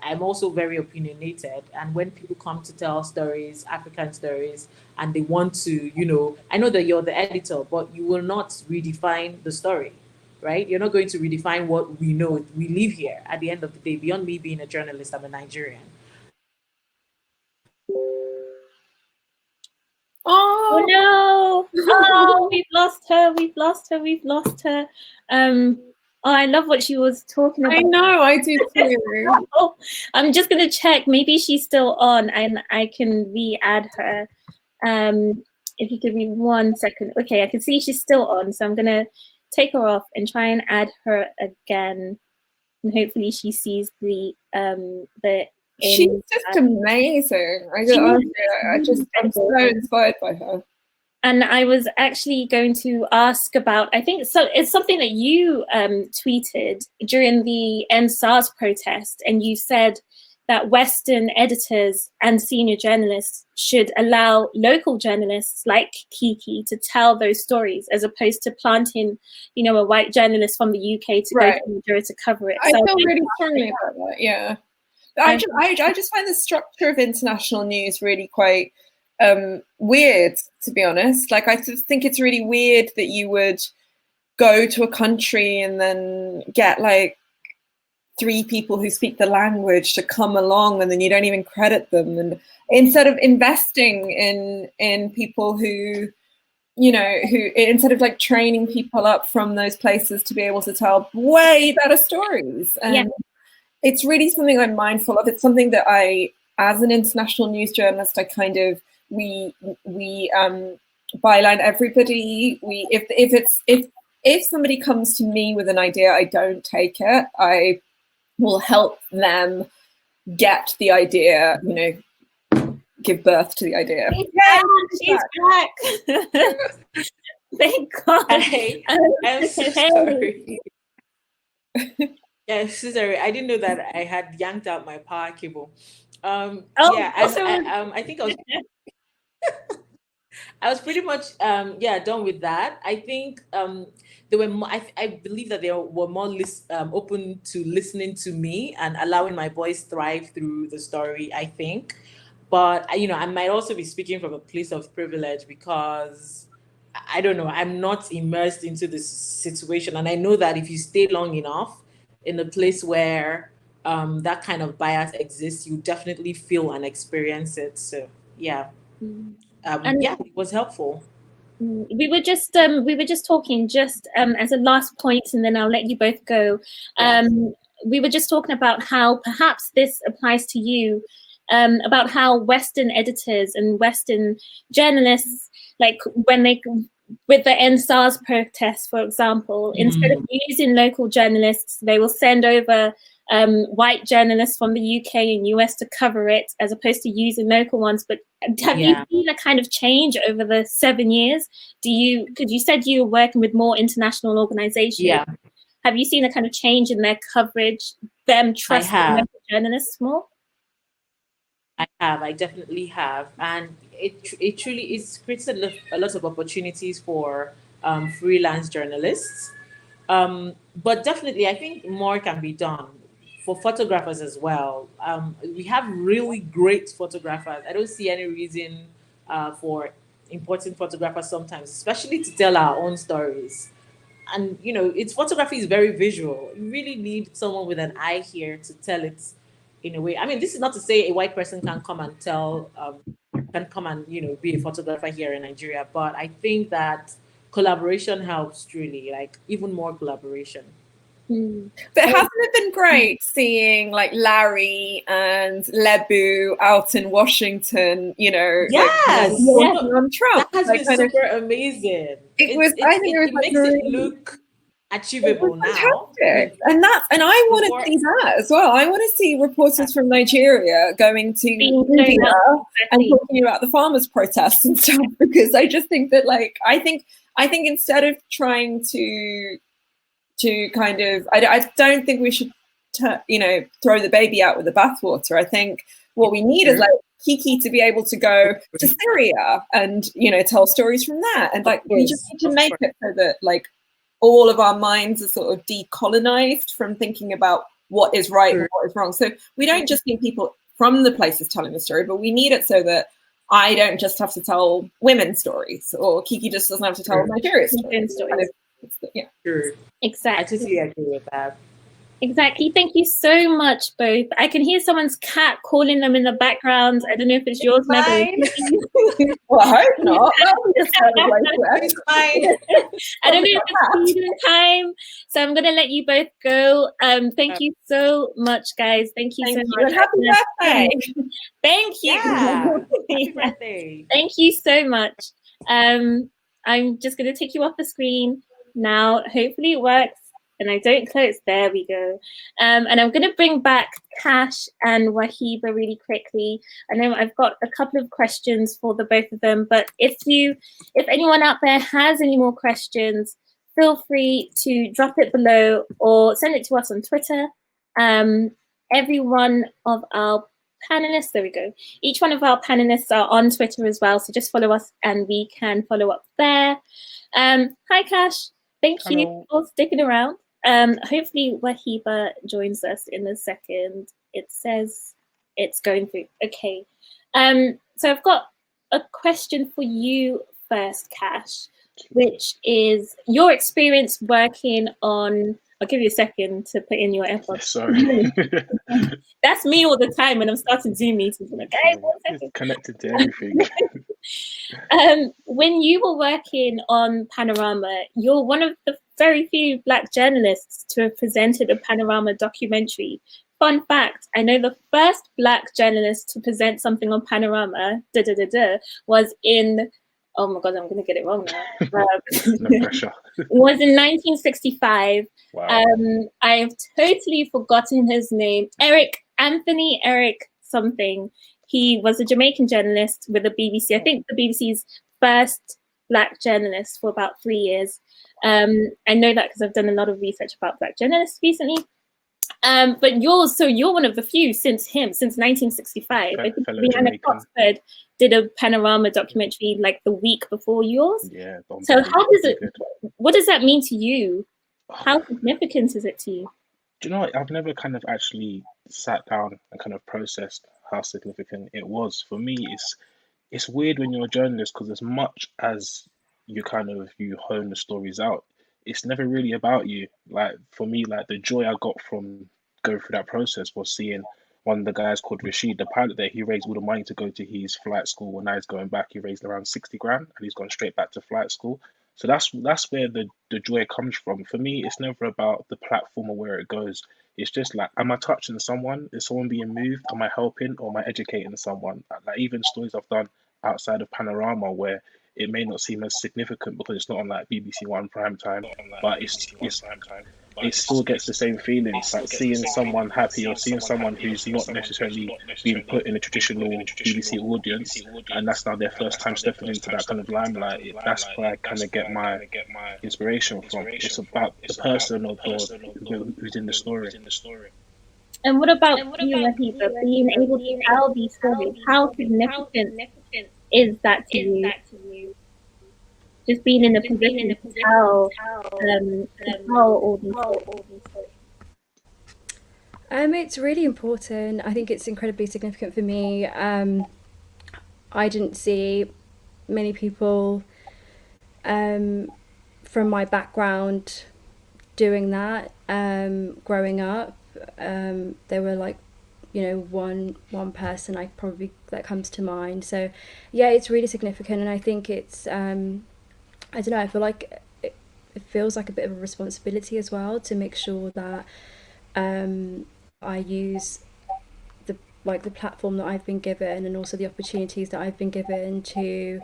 [SPEAKER 5] I'm also very opinionated. And when people come to tell stories, African stories, and they want to, you know, I know that you're the editor, but you will not redefine the story, right? You're not going to redefine what we know. We live here. At the end of the day, beyond me being a journalist, I'm a Nigerian.
[SPEAKER 1] Oh no! Oh, we've lost her. Oh, I love what she was talking about.
[SPEAKER 4] I know, I do too.
[SPEAKER 1] Oh, I'm just gonna check. Maybe she's still on, and I can re-add her. If you give me 1 second. Okay, I can see she's still on, so I'm gonna take her off and try and add her again, and hopefully she sees the.
[SPEAKER 4] She's just amazing. I'm so inspired by her.
[SPEAKER 1] And I was actually going to ask about, I think so it's something that you tweeted during the End SARS protest, and you said that Western editors and senior journalists should allow local journalists like Kiki to tell those stories, as opposed to planting, you know, a white journalist from the UK to go to Nigeria to cover it.
[SPEAKER 4] I feel really strongly about that, yeah. I just find the structure of international news really quite weird, to be honest. Like, I just think it's really weird that you would go to a country and then get like 3 people who speak the language to come along, and then you don't even credit them. And instead of investing in people who, you know, who instead of like training people up from those places to be able to tell way better stories. And it's really something I'm mindful of. It's something that I, as an international news journalist, I kind of, we byline everybody. If somebody comes to me with an idea, I don't take it. I will help them get the idea, you know, give birth to the idea.
[SPEAKER 1] She's back. Thank God.
[SPEAKER 5] I'm so sorry. Yeah, sorry, I didn't know that I had yanked out my power cable.
[SPEAKER 1] Oh,
[SPEAKER 5] Yeah, and
[SPEAKER 1] also,
[SPEAKER 5] I think I was pretty much yeah, done with that. I think there were more, I believe that they were more open to listening to me and allowing my voice thrive through the story, I think. But I might also be speaking from a place of privilege because I don't know, I'm not immersed into this situation, and I know that if you stay long enough in a place where that kind of bias exists, you definitely feel and experience it. So yeah,
[SPEAKER 1] and
[SPEAKER 5] yeah, it was helpful.
[SPEAKER 1] we were just talking just as a last point, and then I'll let you both go.
[SPEAKER 5] Yeah.
[SPEAKER 1] We were just talking about how perhaps this applies to you, about how Western editors and Western journalists, like when they with the NSARS protests, for example, instead of using local journalists, they will send over white journalists from the UK and US to cover it, as opposed to using local ones. But have you seen a kind of change over the 7 years? Because you said you were working with more international organizations.
[SPEAKER 5] Yeah.
[SPEAKER 1] Have you seen a kind of change in their coverage, them trusting local journalists more?
[SPEAKER 5] I definitely have, and it truly is created a lot of opportunities for freelance journalists. But definitely, I think more can be done for photographers as well. We have really great photographers. I don't see any reason for importing photographers sometimes, especially to tell our own stories. And its photography is very visual. You really need someone with an eye here to tell it in a way. I mean, this is not to say a white person can come and be a photographer here in Nigeria, but I think that collaboration helps, really, like even more collaboration.
[SPEAKER 4] But hasn't it been great seeing like Larry and Lebu out in Washington,
[SPEAKER 5] Yes,
[SPEAKER 4] on Trump?
[SPEAKER 5] That has been super amazing. It makes it look achievable now.
[SPEAKER 4] And I want to see that as well. I want to see reporters from Nigeria going to India and talking about the farmers' protests and stuff, because I just think that I think instead of trying to kind of, I don't think we should throw the baby out with the bathwater. I think what we need is Kiki to be able to go to Syria and tell stories from that, and we just need to make it so that all of our minds are sort of decolonized from thinking about what is right and what is wrong. So we don't just need people from the places telling the story, but we need it so that I don't just have to tell women's stories, or Kiki just doesn't have to tell Nigeria's stories.
[SPEAKER 1] Exactly.
[SPEAKER 5] I totally agree with that.
[SPEAKER 1] Exactly. Thank you so much, both. I can hear someone's cat calling them in the background. I don't know if it's yours, Megha.
[SPEAKER 4] Well, I hope not.
[SPEAKER 5] It's fine.
[SPEAKER 1] I don't know if it's feeding time. So I'm going to let you both go. Thank you so much, guys. Thank you so much.
[SPEAKER 4] Happy birthday.
[SPEAKER 1] Thank you.
[SPEAKER 5] Happy birthday.
[SPEAKER 1] Thank you so much. I'm just going to take you off the screen now. Hopefully it works. And I don't close. There we go. And I'm going to bring back Kash and Wahiba really quickly. I know I've got a couple of questions for the both of them, but if anyone out there has any more questions, feel free to drop it below or send it to us on Twitter. Every one of our panelists, there we go. Each one of our panelists are on Twitter as well, so just follow us and we can follow up there. Hi, Kash. Thank you for sticking around. Hopefully Wahiba joins us in a second. It says it's going through. Okay. So I've got a question for you first, Kash, which is your experience working on. I'll give you a second to put in your AirPods.
[SPEAKER 2] Sorry.
[SPEAKER 1] That's me all the time when I'm starting Zoom meetings. I'm like, hey, 1 second.
[SPEAKER 2] Connected to everything.
[SPEAKER 1] When you were working on Panorama, you're one of the very few Black journalists to have presented a Panorama documentary. Fun fact, I know the first Black journalist to present something on Panorama was in, oh my God, I'm going to get it wrong now.
[SPEAKER 2] No pressure.
[SPEAKER 1] Was in 1965.
[SPEAKER 2] Wow.
[SPEAKER 1] I've totally forgotten his name. Anthony Eric something. He was a Jamaican journalist with the BBC. I think the BBC's first Black journalist for about 3 years. I know that because I've done a lot of research about Black journalists recently. But you're one of the few since 1965. I think Rihanna Coxford did a panorama documentary like the week before yours.
[SPEAKER 2] Yeah.
[SPEAKER 1] So what does that mean to you? How significant is it to you?
[SPEAKER 2] Do you know what? I've never kind of actually sat down and kind of processed how significant it was. For me, it's weird when you're a journalist, because as much as you hone the stories out, it's never really about you. Like for me, like the joy I got from going through that process was seeing one of the guys called Rashid, the pilot there. He raised all the money to go to his flight school, and now he's going back. He raised around 60 grand, and he's gone straight back to flight school. So that's where the joy comes from. For me, it's never about the platform or where it goes. It's just like, am I touching someone? Is someone being moved? Am I helping, or am I educating someone? Like even stories I've done outside of Panorama where it may not seem as significant because it's not on like BBC One prime time, but it still gets the same feelings, like seeing someone happy or seeing someone who's not necessarily being put in a traditional BBC audience, and that's now their first time stepping into that kind of limelight. That's where I kind of get my inspiration from. It's about the person or who's in the story.
[SPEAKER 1] And what about you, Wahiba, being able to tell these stories? How significant is that to you? Just being in a position to tell all these stories.
[SPEAKER 3] It's really important. I think it's incredibly significant for me. I didn't see many people from my background doing that growing up. There were like, one person that comes to mind. So yeah, it's really significant, and I think it's I don't know, I feel like it feels like a bit of a responsibility as well to make sure that I use the platform that I've been given, and also the opportunities that I've been given to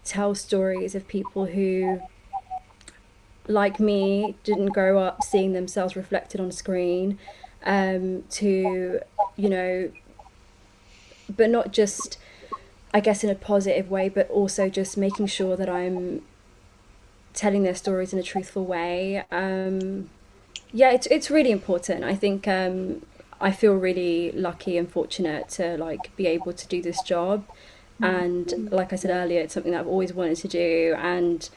[SPEAKER 3] tell stories of people who, like me, didn't grow up seeing themselves reflected on screen, to, but not just, I guess, in a positive way, but also just making sure that I'm telling their stories in a truthful way. Yeah, it's really important. I think I feel really lucky and fortunate to be able to do this job, and like I said earlier, it's something that I've always wanted to do, and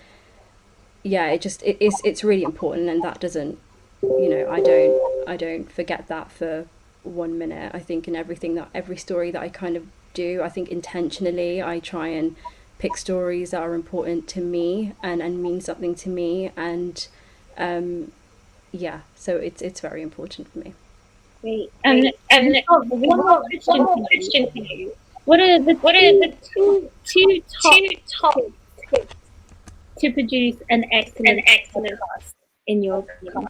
[SPEAKER 3] yeah, it's really important, and that doesn't, I don't forget that for 1 minute. I think in every story that I kind of do, I think intentionally I try and pick stories that are important to me and mean something to me, and yeah, so it's very important for me.
[SPEAKER 1] Great. And one more question for you. What are the two top tips to produce an excellent podcast in your opinion?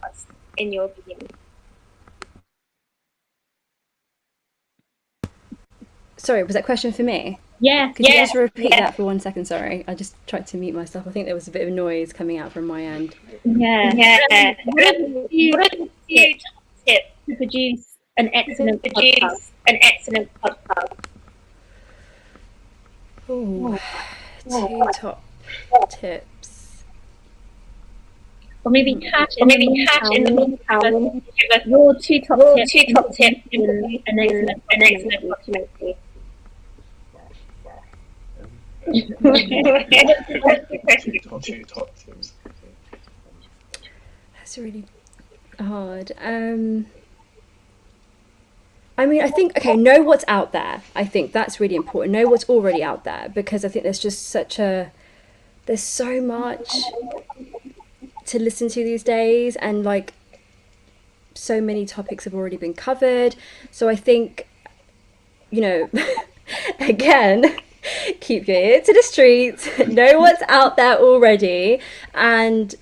[SPEAKER 3] Sorry, was that question for me?
[SPEAKER 1] Yeah.
[SPEAKER 3] Could you just repeat that for 1 second? Sorry, I just tried to mute myself. I think there was a bit of noise coming out from my end.
[SPEAKER 1] Yeah. What are the two top tips to produce an excellent podcast?
[SPEAKER 3] Ooh, two top tips.
[SPEAKER 1] Or maybe Kash in the meantime, your two top tips in an excellent documentary.
[SPEAKER 3] That's really hard. I mean, I think, okay, know what's out there. I think that's really important. Know what's already out there, because I think there's just there's so much to listen to these days, and so many topics have already been covered. So I think, again, keep your ear to the streets, know what's out there already, and,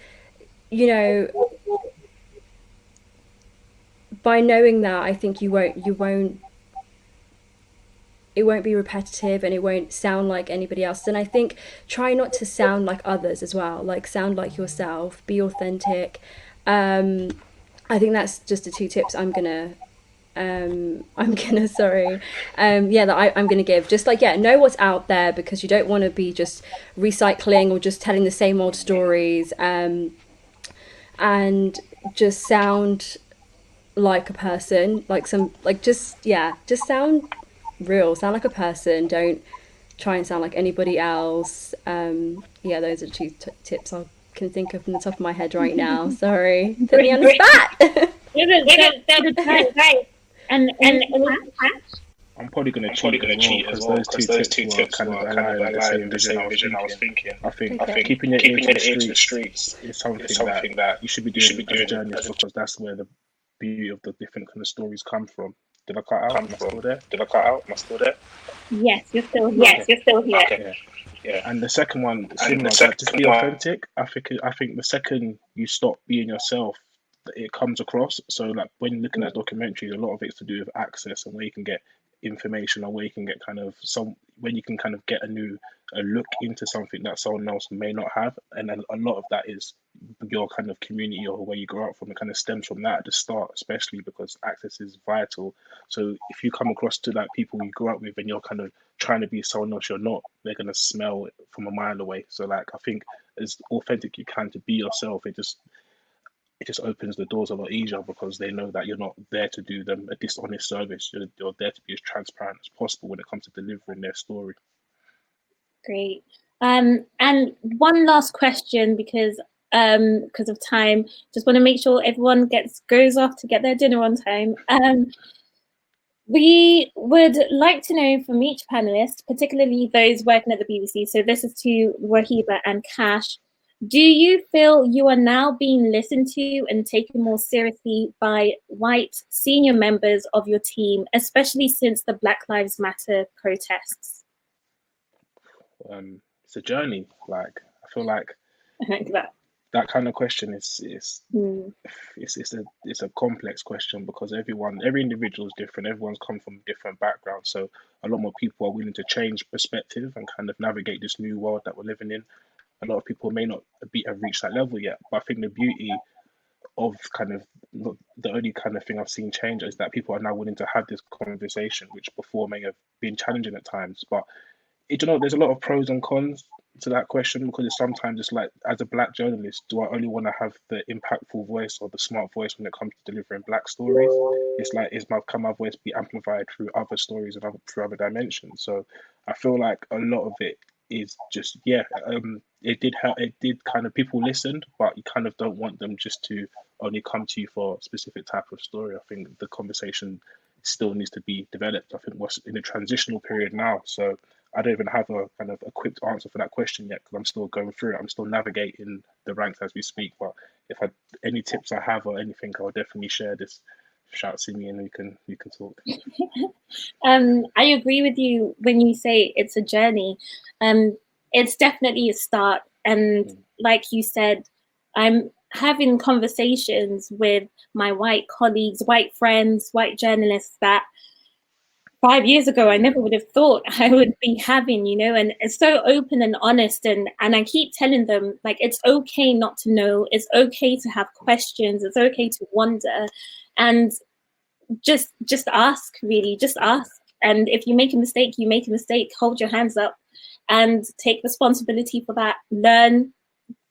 [SPEAKER 3] by knowing that, I think it won't be repetitive, and it won't sound like anybody else. And I think try not to sound like others as well, sound like yourself, be authentic. I think that's just the two tips I'm gonna give. Just know what's out there, because you don't want to be just recycling or just telling the same old stories, and just sound like a person, like just sound real, sound like a person. Don't try and sound like anybody else. Those are two tips I can think of from the top of my head right now. Sorry, put me on the spot.
[SPEAKER 1] Right. And
[SPEAKER 2] I'm probably going to cheat as well because those two tips were kind of aligned with the same vision I was thinking. I think keeping your ear to the streets is something that you should be doing as a journalist, because that's where the beauty of the different kind of stories come from. Did I cut out? Am I still there?
[SPEAKER 1] yes, you're still here.
[SPEAKER 2] Okay. Yeah. And the second one, similar, like, just be authentic. I think the second you stop being yourself, it comes across. So like when looking at documentaries, a lot of it's to do with access and where you can get information, or where you can get when you can kind of get a look into something that someone else may not have. And then a lot of that is your kind of community or where you grow up from. It kind of stems from that at the start, especially because access is vital. So if you come across to like people you grew up with and you're kind of trying to be someone else you're not, they're gonna smell it from a mile away. So like I think as authentic you can to be yourself, it just opens the doors a lot easier, because they know that you're not there to do them a dishonest service. You're there to be as transparent as possible when it comes to delivering their story.
[SPEAKER 1] Great. And one last question, because of time, just want to make sure everyone goes off to get their dinner on time. We would like to know from each panelist, particularly those working at the BBC, so this is to Wahiba and Kash, do you feel you are now being listened to and taken more seriously by white senior members of your team, especially since the Black Lives Matter protests?
[SPEAKER 2] It's a journey. Like I feel like that kind of question is it's a complex question, because every individual is different. Everyone's come from different backgrounds, so a lot more people are willing to change perspective and kind of navigate this new world that we're living in. A lot of people may not have reached that level yet, but I think the beauty of kind of the only kind of thing I've seen change is that people are now willing to have this conversation, which before may have been challenging at times. But there's a lot of pros and cons to that question, because it's like, as a Black journalist, do I only want to have the impactful voice or the smart voice when it comes to delivering Black stories? It's like, can my voice be amplified through other stories and through other dimensions? So I feel like a lot of it is just, it did help. It did kind of, people listened, but you kind of don't want them just to only come to you for a specific type of story. I think the conversation still needs to be developed. I think we're in a transitional period now, so I don't even have a kind of equipped answer for that question yet, because I'm still going through it. I'm still navigating the ranks as we speak. But if any tips I have or anything, I'll definitely share this. Shout Simi and we can talk.
[SPEAKER 1] I agree with you when you say it's a journey. It's definitely a start. And like you said, I'm having conversations with my white colleagues, white friends, white journalists that 5 years ago I never would have thought I would be having, and it's so open and honest. And I keep telling them, like, it's okay not to know. It's okay to have questions. It's okay to wonder. And just ask, really, just ask. And if you make a mistake, hold your hands up and take responsibility for that. Learn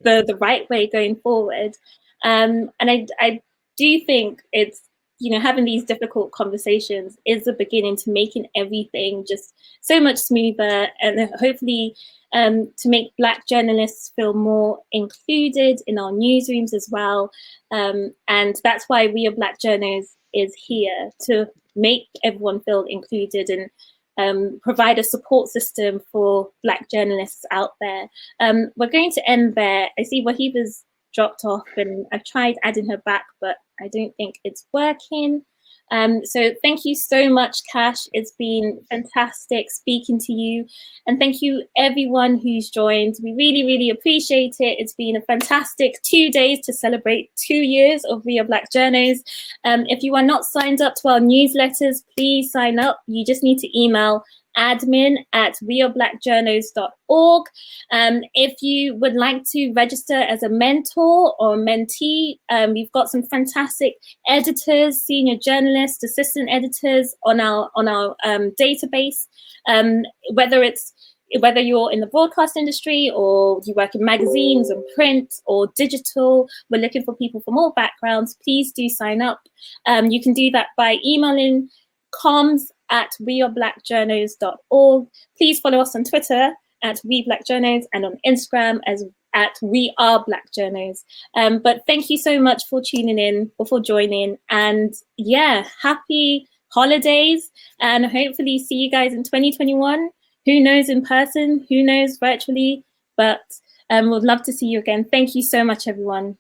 [SPEAKER 1] the right way going forward. And I do think it's, having these difficult conversations is the beginning to making everything just so much smoother, and hopefully to make Black journalists feel more included in our newsrooms as well. And that's why We Are Black Journos is here, to make everyone feel included and provide a support system for Black journalists out there. We're going to end there. I see Wahiba's dropped off, and I've tried adding her back, but I don't think it's working. So thank you so much, Kash. It's been fantastic speaking to you. And thank you everyone who's joined. We really, really appreciate it. It's been a fantastic 2 days to celebrate 2 years of We Are Black Journos. If you are not signed up to our newsletters, please sign up. You just need to email admin@weareblackjournos.org. If you would like to register as a mentor or mentee, we've got some fantastic editors, senior journalists, assistant editors on our database. Whether it's whether you're in the broadcast industry or you work in magazines and print or digital, we're looking for people from all backgrounds. Please do sign up. You can do that by emailing comms@weareblackjournos.org. Please follow us on Twitter @WeBlackJournos and on Instagram as @WeAreBlackJournos. But thank you so much for tuning in, or for joining, and yeah, happy holidays, and hopefully see you guys in 2021. Who knows in person, who knows virtually, but we'd love to see you again. Thank you so much, everyone.